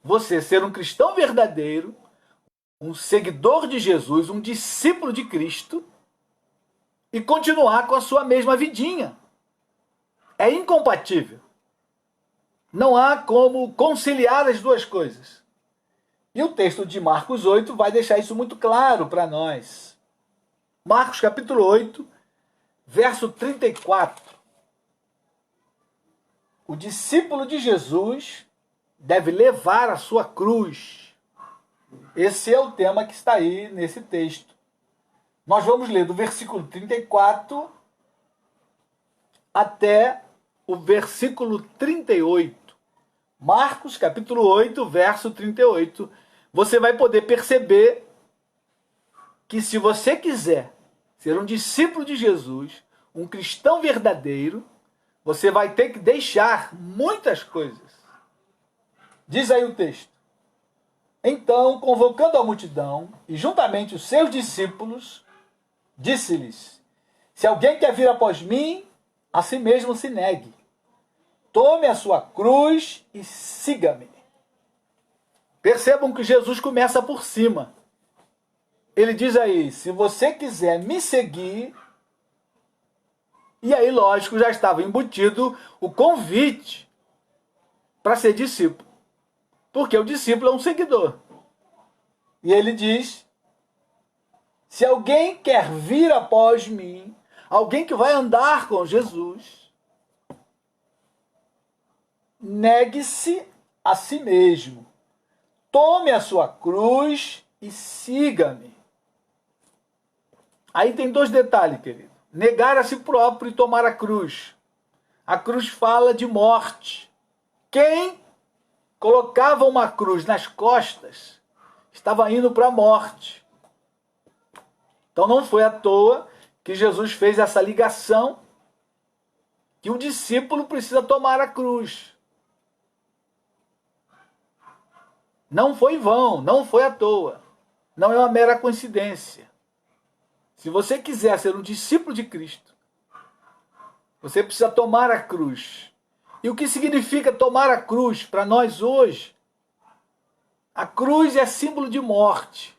você ser um cristão verdadeiro, um seguidor de Jesus, um discípulo de Cristo, e continuar com a sua mesma vidinha. É incompatível. Não há como conciliar as duas coisas. E o texto de Marcos 8 vai deixar isso muito claro para nós. Marcos capítulo 8, verso 34. O discípulo de Jesus deve levar a sua cruz. Esse é o tema que está aí nesse texto. Nós vamos ler do versículo 34 até o versículo 38. Marcos, capítulo 8, verso 38. Você vai poder perceber que se você quiser ser um discípulo de Jesus, um cristão verdadeiro, você vai ter que deixar muitas coisas. Diz aí o texto. Então, convocando a multidão e juntamente os seus discípulos, disse-lhes: se alguém quer vir após mim, a si mesmo se negue. Tome a sua cruz e siga-me. Percebam que Jesus começa por cima. Ele diz aí, se você quiser me seguir, e aí, lógico, já estava embutido o convite para ser discípulo. Porque o discípulo é um seguidor. E ele diz, se alguém quer vir após mim, alguém que vai andar com Jesus, negue-se a si mesmo. Tome a sua cruz e siga-me. Aí tem 2 detalhes, querido. Negar a si próprio e tomar a cruz. A cruz fala de morte. Quem colocava uma cruz nas costas estava indo para a morte. Então não foi à toa que Jesus fez essa ligação que o discípulo precisa tomar a cruz. Não foi em vão, não foi à toa. Não é uma mera coincidência. Se você quiser ser um discípulo de Cristo, você precisa tomar a cruz. E o que significa tomar a cruz para nós hoje? A cruz é símbolo de morte.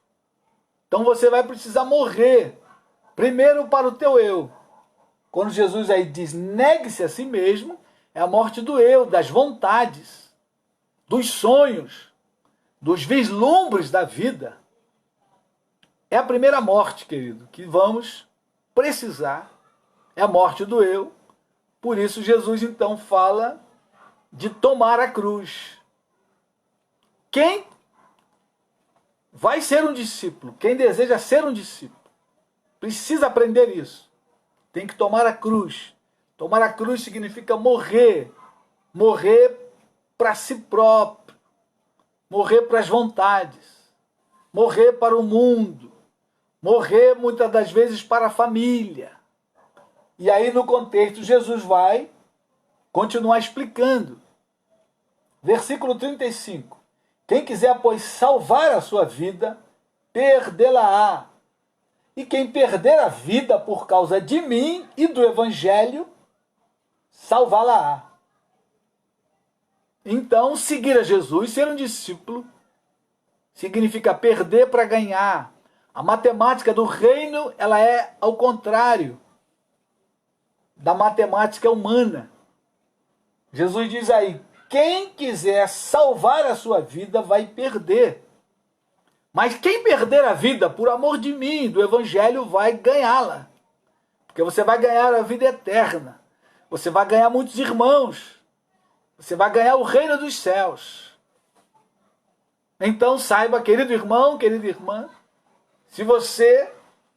Então você vai precisar morrer. Primeiro para o teu eu. Quando Jesus aí diz, negue-se a si mesmo, é a morte do eu, das vontades, dos sonhos, dos vislumbres da vida. É a primeira morte, querido, que vamos precisar. É a morte do eu. Por isso Jesus então fala de tomar a cruz. Quem vai ser um discípulo, quem deseja ser um discípulo, precisa aprender isso. Tem que tomar a cruz. Tomar a cruz significa morrer. Morrer para si próprio. Morrer para as vontades. Morrer para o mundo. Morrer muitas das vezes para a família. E aí no contexto Jesus vai continuar explicando. Versículo 35. Quem quiser, pois, salvar a sua vida, perdê-la-á. E quem perder a vida por causa de mim e do Evangelho, salvá-la-á. Então, seguir a Jesus, ser um discípulo, significa perder para ganhar. A matemática do reino, ela é ao contrário da matemática humana. Jesus diz aí, quem quiser salvar a sua vida vai perder. Mas quem perder a vida por amor de mim, do Evangelho, vai ganhá-la. Porque você vai ganhar a vida eterna. Você vai ganhar muitos irmãos. Você vai ganhar o reino dos céus. Então saiba, querido irmão, querida irmã, se você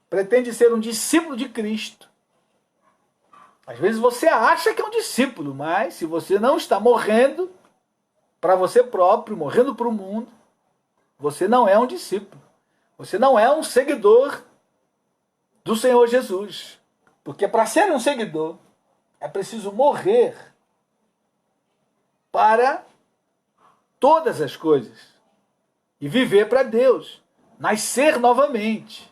pretende ser um discípulo de Cristo, às vezes você acha que é um discípulo, mas se você não está morrendo para você próprio, morrendo para o mundo, você não é um discípulo. Você não é um seguidor do Senhor Jesus. Porque para ser um seguidor, é preciso morrer para todas as coisas. E viver para Deus. Nascer novamente.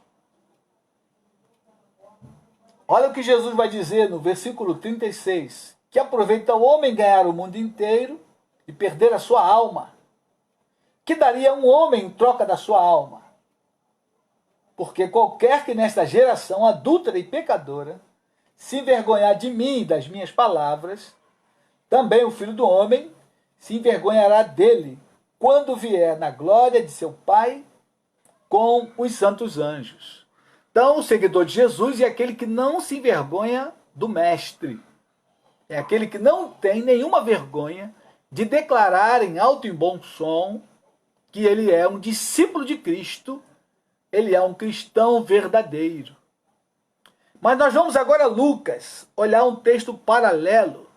Olha o que Jesus vai dizer no versículo 36. Que aproveita o homem ganhar o mundo inteiro e perder a sua alma. Que daria um homem em troca da sua alma? Porque qualquer que nesta geração adúltera e pecadora se envergonhar de mim e das minhas palavras, também o Filho do Homem se envergonhará dele, quando vier na glória de seu Pai com os santos anjos. Então, o seguidor de Jesus é aquele que não se envergonha do Mestre. É aquele que não tem nenhuma vergonha de declarar em alto e bom som que ele é um discípulo de Cristo, ele é um cristão verdadeiro. Mas nós vamos agora a Lucas, olhar um texto paralelo.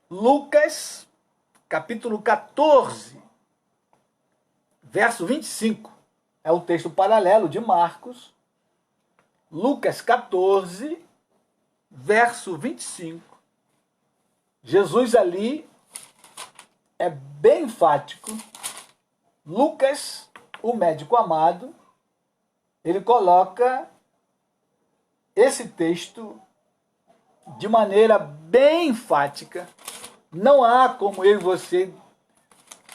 Lucas, capítulo 14, verso 25. É o texto paralelo de Marcos. Lucas 14, verso 25. Jesus ali é bem enfático. Lucas, o médico amado, ele coloca esse texto de maneira bem enfática. Não há como eu e você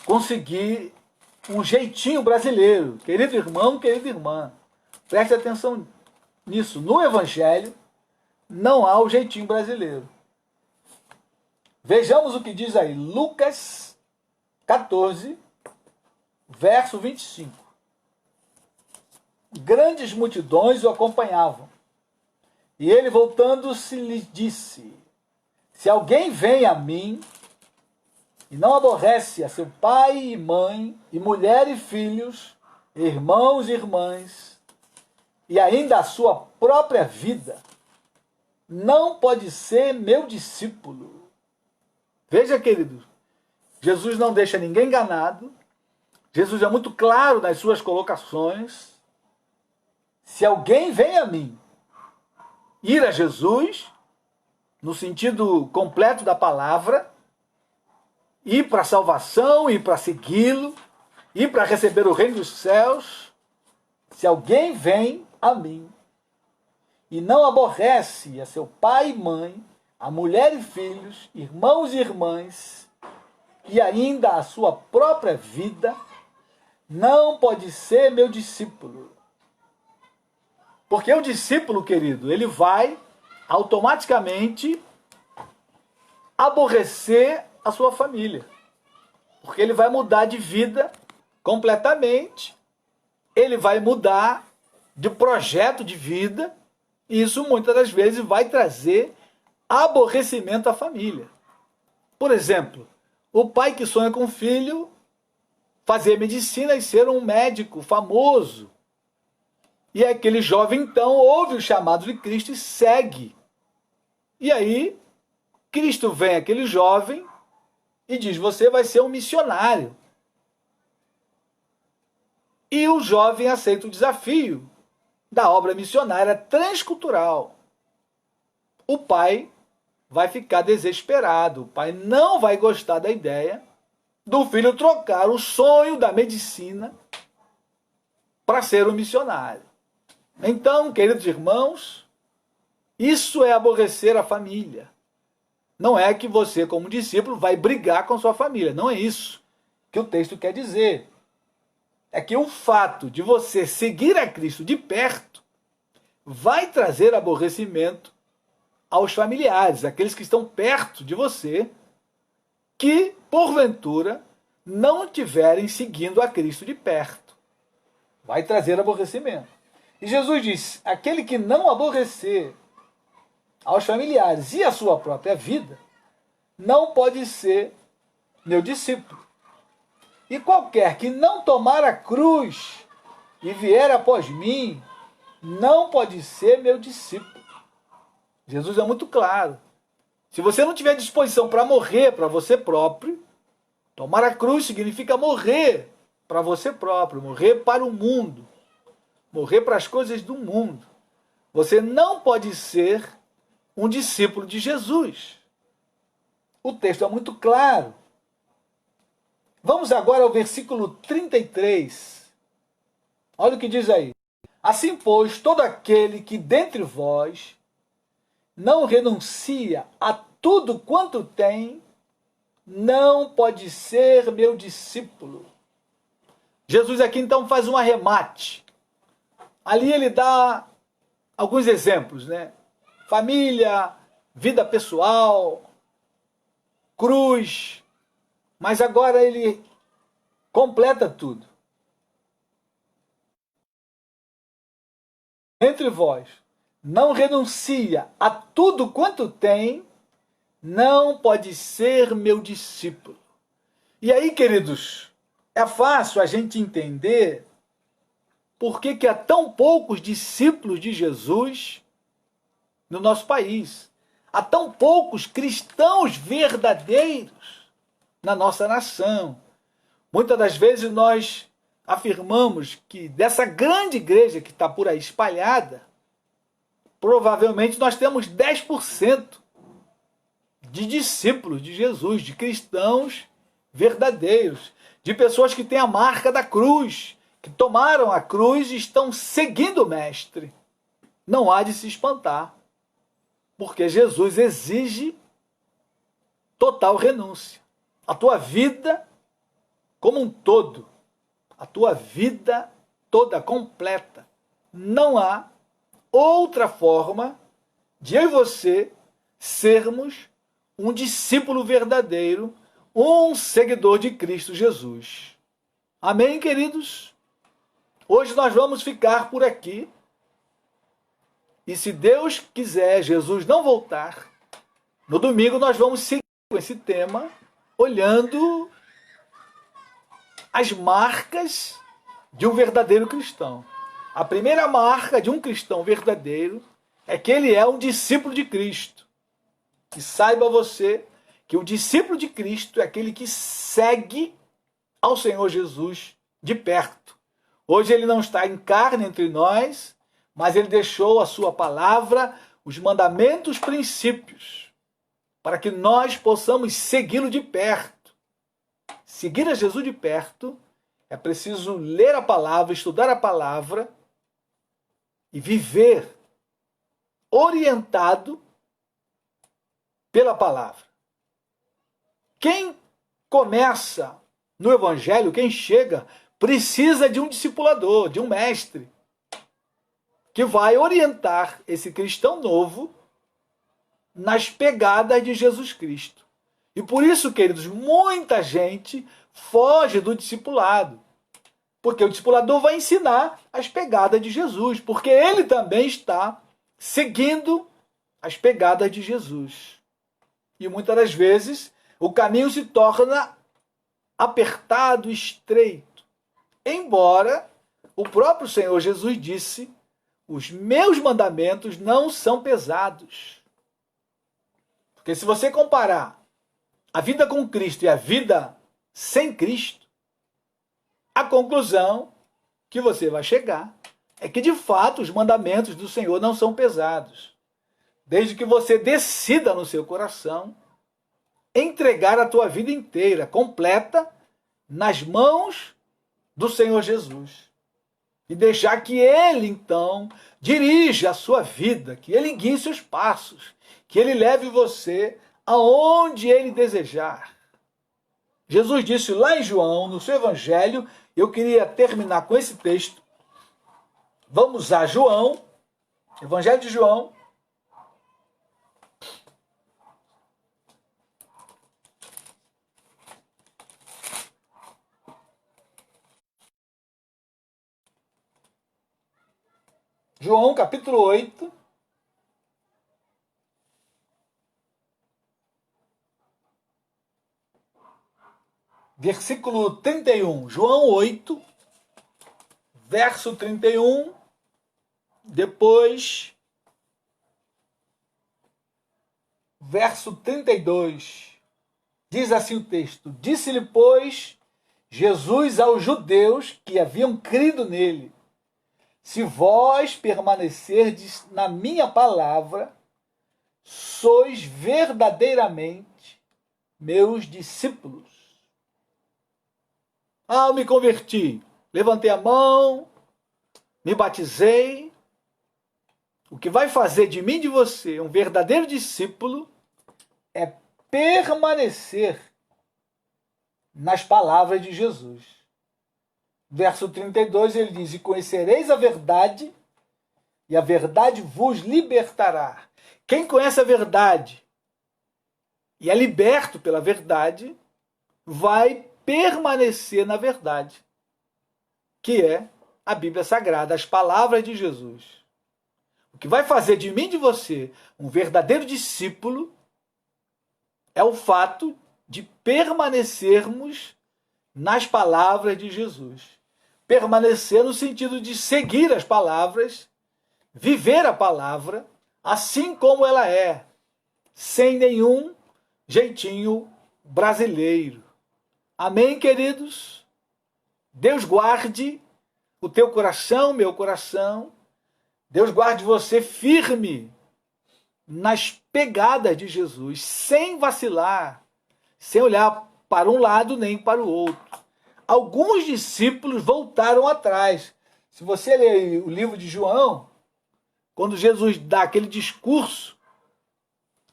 conseguir um jeitinho brasileiro. Querido irmão, querida irmã, preste atenção nisso. No Evangelho, não há o jeitinho brasileiro. Vejamos o que diz aí, Lucas 14, verso 25. Grandes multidões o acompanhavam. E ele, voltando-se, lhes disse: se alguém vem a mim e não aborrece a seu pai e mãe, e mulher e filhos, irmãos e irmãs, e ainda a sua própria vida, não pode ser meu discípulo. Veja, querido, Jesus não deixa ninguém enganado. Jesus é muito claro nas suas colocações. Se alguém vem a mim ir a Jesus, no sentido completo da palavra, ir para a salvação, ir para segui-lo, ir para receber o reino dos céus. Se alguém vem a mim e não aborrece a seu pai e mãe, a mulher e filhos, irmãos e irmãs, e ainda a sua própria vida, não pode ser meu discípulo. Porque o discípulo, querido, ele vai automaticamente aborrecer a sua família. Porque ele vai mudar de vida completamente, ele vai mudar de projeto de vida, e isso muitas das vezes vai trazer aborrecimento à família. Por exemplo, o pai que sonha com o filho fazer medicina e ser um médico famoso. E aquele jovem, então, ouve o chamado de Cristo e segue. E aí, Cristo vem àquele jovem e diz, você vai ser um missionário. E o jovem aceita o desafio da obra missionária transcultural. O pai vai ficar desesperado, o pai não vai gostar da ideia do filho trocar o sonho da medicina para ser um missionário. Então, queridos irmãos, isso é aborrecer a família. Não é que você, como discípulo, vai brigar com sua família. Não é isso que o texto quer dizer. É que o fato de você seguir a Cristo de perto vai trazer aborrecimento aos familiares, aqueles que estão perto de você, que, porventura, não estiverem seguindo a Cristo de perto. Vai trazer aborrecimento. E Jesus diz, aquele que não aborrecer aos familiares e a sua própria vida, não pode ser meu discípulo. E qualquer que não tomar a cruz e vier após mim, não pode ser meu discípulo. Jesus é muito claro. Se você não tiver disposição para morrer para você próprio, tomar a cruz significa morrer para você próprio, morrer para o mundo, morrer para as coisas do mundo. Você não pode ser um discípulo de Jesus. O texto é muito claro. Vamos agora ao versículo 33. Olha o que diz aí. Assim, pois, todo aquele que dentre vós não renuncia a tudo quanto tem, não pode ser meu discípulo. Jesus aqui então faz um arremate. Ali ele dá alguns exemplos, né? Família, vida pessoal, cruz. Mas agora ele completa tudo. Entre vós, não renuncia a tudo quanto tem, não pode ser meu discípulo. E aí, queridos, é fácil a gente entender por que há tão poucos discípulos de Jesus no nosso país. Há tão poucos cristãos verdadeiros na nossa nação. Muitas das vezes nós afirmamos que dessa grande igreja que está por aí espalhada, provavelmente nós temos 10% de discípulos de Jesus, de cristãos verdadeiros, de pessoas que têm a marca da cruz, que tomaram a cruz e estão seguindo o Mestre. Não há de se espantar, porque Jesus exige total renúncia. A tua vida como um todo, a tua vida toda completa. Não há outra forma de eu e você sermos um discípulo verdadeiro, um seguidor de Cristo Jesus. Amém, queridos? Hoje nós vamos ficar por aqui. E se Deus quiser, Jesus não voltar, no domingo nós vamos seguir com esse tema, olhando as marcas de um verdadeiro cristão. A primeira marca de um cristão verdadeiro é que ele é um discípulo de Cristo. E saiba você que o discípulo de Cristo é aquele que segue ao Senhor Jesus de perto. Hoje ele não está em carne entre nós, mas ele deixou a sua palavra, os mandamentos, princípios, para que nós possamos segui-lo de perto. Seguir a Jesus de perto é preciso ler a palavra, estudar a palavra e viver orientado pela palavra. Quem começa no Evangelho, quem chega, precisa de um discipulador, de um mestre, que vai orientar esse cristão novo nas pegadas de Jesus Cristo. E por isso, queridos, muita gente foge do discipulado. Porque o discipulador vai ensinar as pegadas de Jesus, porque ele também está seguindo as pegadas de Jesus. E muitas das vezes o caminho se torna apertado, estreito. Embora o próprio Senhor Jesus disse: os meus mandamentos não são pesados. Porque se você comparar a vida com Cristo e a vida sem Cristo, a conclusão que você vai chegar é que, de fato, os mandamentos do Senhor não são pesados. Desde que você decida no seu coração entregar a tua vida inteira, completa, nas mãos do Senhor Jesus. E deixar que Ele, então, dirija a sua vida, que Ele guie seus passos, que Ele leve você aonde Ele desejar. Jesus disse lá em João, no seu Evangelho, eu queria terminar com esse texto. Vamos a João, Evangelho de João. João, capítulo 8. Versículo 31. João 8, verso 31. Depois, verso 32. Diz assim o texto: disse-lhe, pois, Jesus aos judeus que haviam crido nele: se vós permanecerdes na minha palavra, sois verdadeiramente meus discípulos. Eu me converti, levantei a mão, me batizei. O que vai fazer de mim e de você um verdadeiro discípulo é permanecer nas palavras de Jesus. Verso 32, ele diz: e conhecereis a verdade, e a verdade vos libertará. Quem conhece a verdade e é liberto pela verdade, vai permanecer na verdade, que é a Bíblia Sagrada, as palavras de Jesus. O que vai fazer de mim e de você um verdadeiro discípulo é o fato de permanecermos nas palavras de Jesus. Permanecer no sentido de seguir as palavras, viver a palavra assim como ela é, sem nenhum jeitinho brasileiro. Amém, queridos? Deus guarde o teu coração, meu coração. Deus guarde você firme nas pegadas de Jesus, sem vacilar, sem olhar para um lado nem para o outro. Alguns discípulos voltaram atrás. Se você ler o livro de João, quando Jesus dá aquele discurso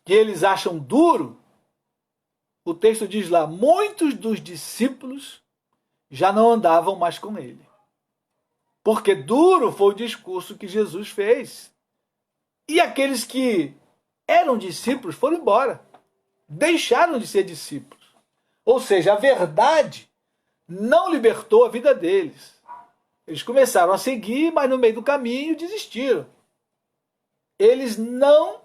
que eles acham duro, o texto diz lá: muitos dos discípulos já não andavam mais com ele. Porque duro foi o discurso que Jesus fez. E aqueles que eram discípulos foram embora. Deixaram de ser discípulos. Ou seja, a verdade não libertou a vida deles. Eles começaram a seguir, mas no meio do caminho desistiram. Eles não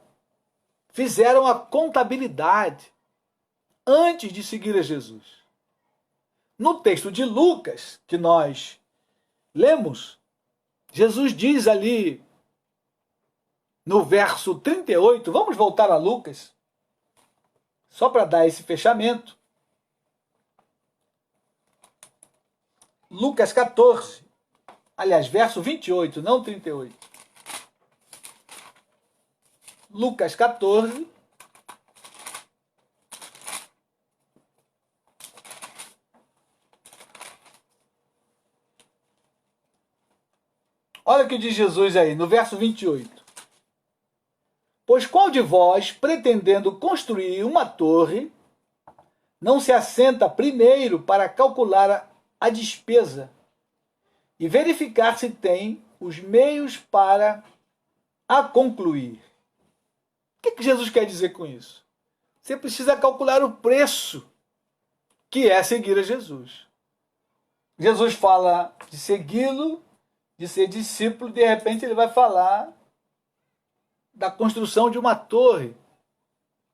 fizeram a contabilidade antes de seguir a Jesus. No texto de Lucas, que nós lemos, Jesus diz ali no verso 38, vamos voltar a Lucas, só para dar esse fechamento. Lucas 14, aliás, verso 28, não 38. Lucas 14. Olha o que diz Jesus aí, no verso 28. Pois qual de vós, pretendendo construir uma torre, não se assenta primeiro para calcular a despesa e verificar se tem os meios para a concluir? O que Jesus quer dizer com isso? Você precisa calcular o preço que é seguir a Jesus. Jesus fala de segui-lo, de ser discípulo, de repente ele vai falar da construção de uma torre.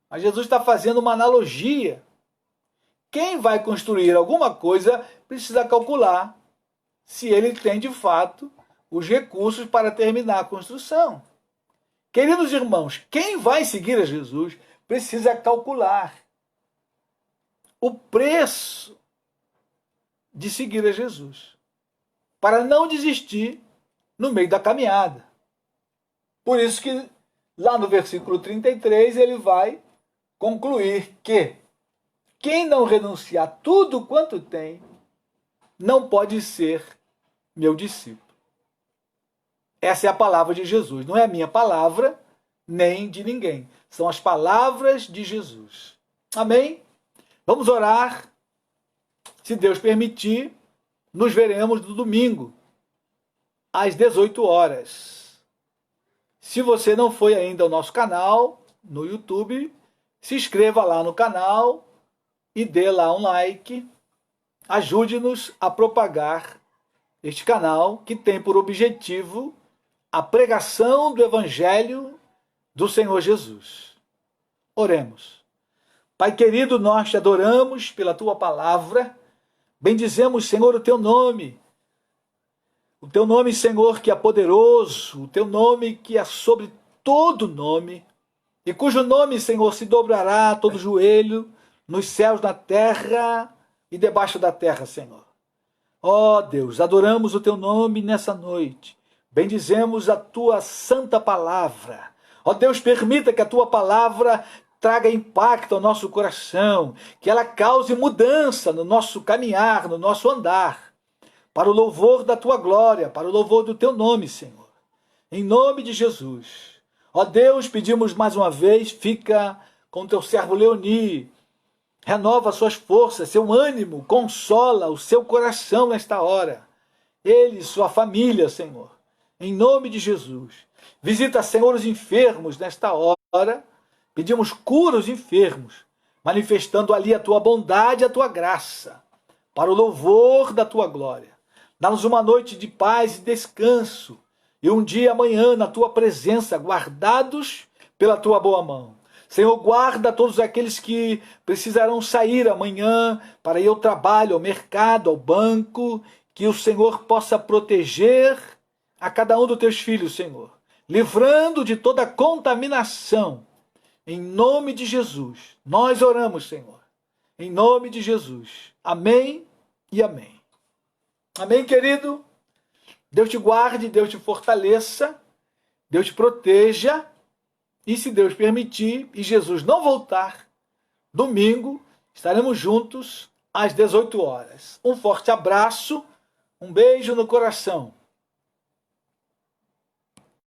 Mas Jesus está fazendo uma analogia. Quem vai construir alguma coisa precisa calcular se ele tem de fato os recursos para terminar a construção. Queridos irmãos, quem vai seguir a Jesus precisa calcular o preço de seguir a Jesus, para não desistir no meio da caminhada. Por isso que lá no versículo 33 ele vai concluir que quem não renunciar a tudo quanto tem, não pode ser meu discípulo. Essa é a palavra de Jesus. Não é a minha palavra, nem de ninguém. São as palavras de Jesus. Amém? Vamos orar. Se Deus permitir, nos veremos no domingo, às 18 horas. Se você não foi ainda ao nosso canal, no YouTube, se inscreva lá no canal e dê lá um like. Ajude-nos a propagar este canal que tem por objetivo a pregação do Evangelho do Senhor Jesus. Oremos. Pai querido, nós te adoramos pela tua palavra. Bendizemos, Senhor, o teu nome. O teu nome, Senhor, que é poderoso. O teu nome que é sobre todo nome. E cujo nome, Senhor, se dobrará todo joelho nos céus, na terra e debaixo da terra, Senhor. Ó Deus, adoramos o teu nome nessa noite. Bendizemos a tua santa palavra. Ó Deus, permita que a tua palavra traga impacto ao nosso coração, que ela cause mudança no nosso caminhar, no nosso andar, para o louvor da tua glória, para o louvor do teu nome, Senhor. Em nome de Jesus. Ó Deus, pedimos mais uma vez, fica com teu servo Leoni, renova suas forças, seu ânimo, consola o seu coração nesta hora. Ele e sua família, Senhor. Em nome de Jesus. Visita, Senhor, os enfermos nesta hora. Pedimos cura aos enfermos, manifestando ali a tua bondade e a tua graça, para o louvor da tua glória. Dá-nos uma noite de paz e descanso, e um dia amanhã na tua presença, guardados pela tua boa mão. Senhor, guarda todos aqueles que precisarão sair amanhã para ir ao trabalho, ao mercado, ao banco, que o Senhor possa proteger a cada um dos teus filhos, Senhor, livrando de toda contaminação. Em nome de Jesus, nós oramos, Senhor. Em nome de Jesus. Amém e amém. Amém, querido? Deus te guarde, Deus te fortaleça, Deus te proteja. E se Deus permitir e Jesus não voltar, domingo estaremos juntos às 18 horas. Um forte abraço, um beijo no coração.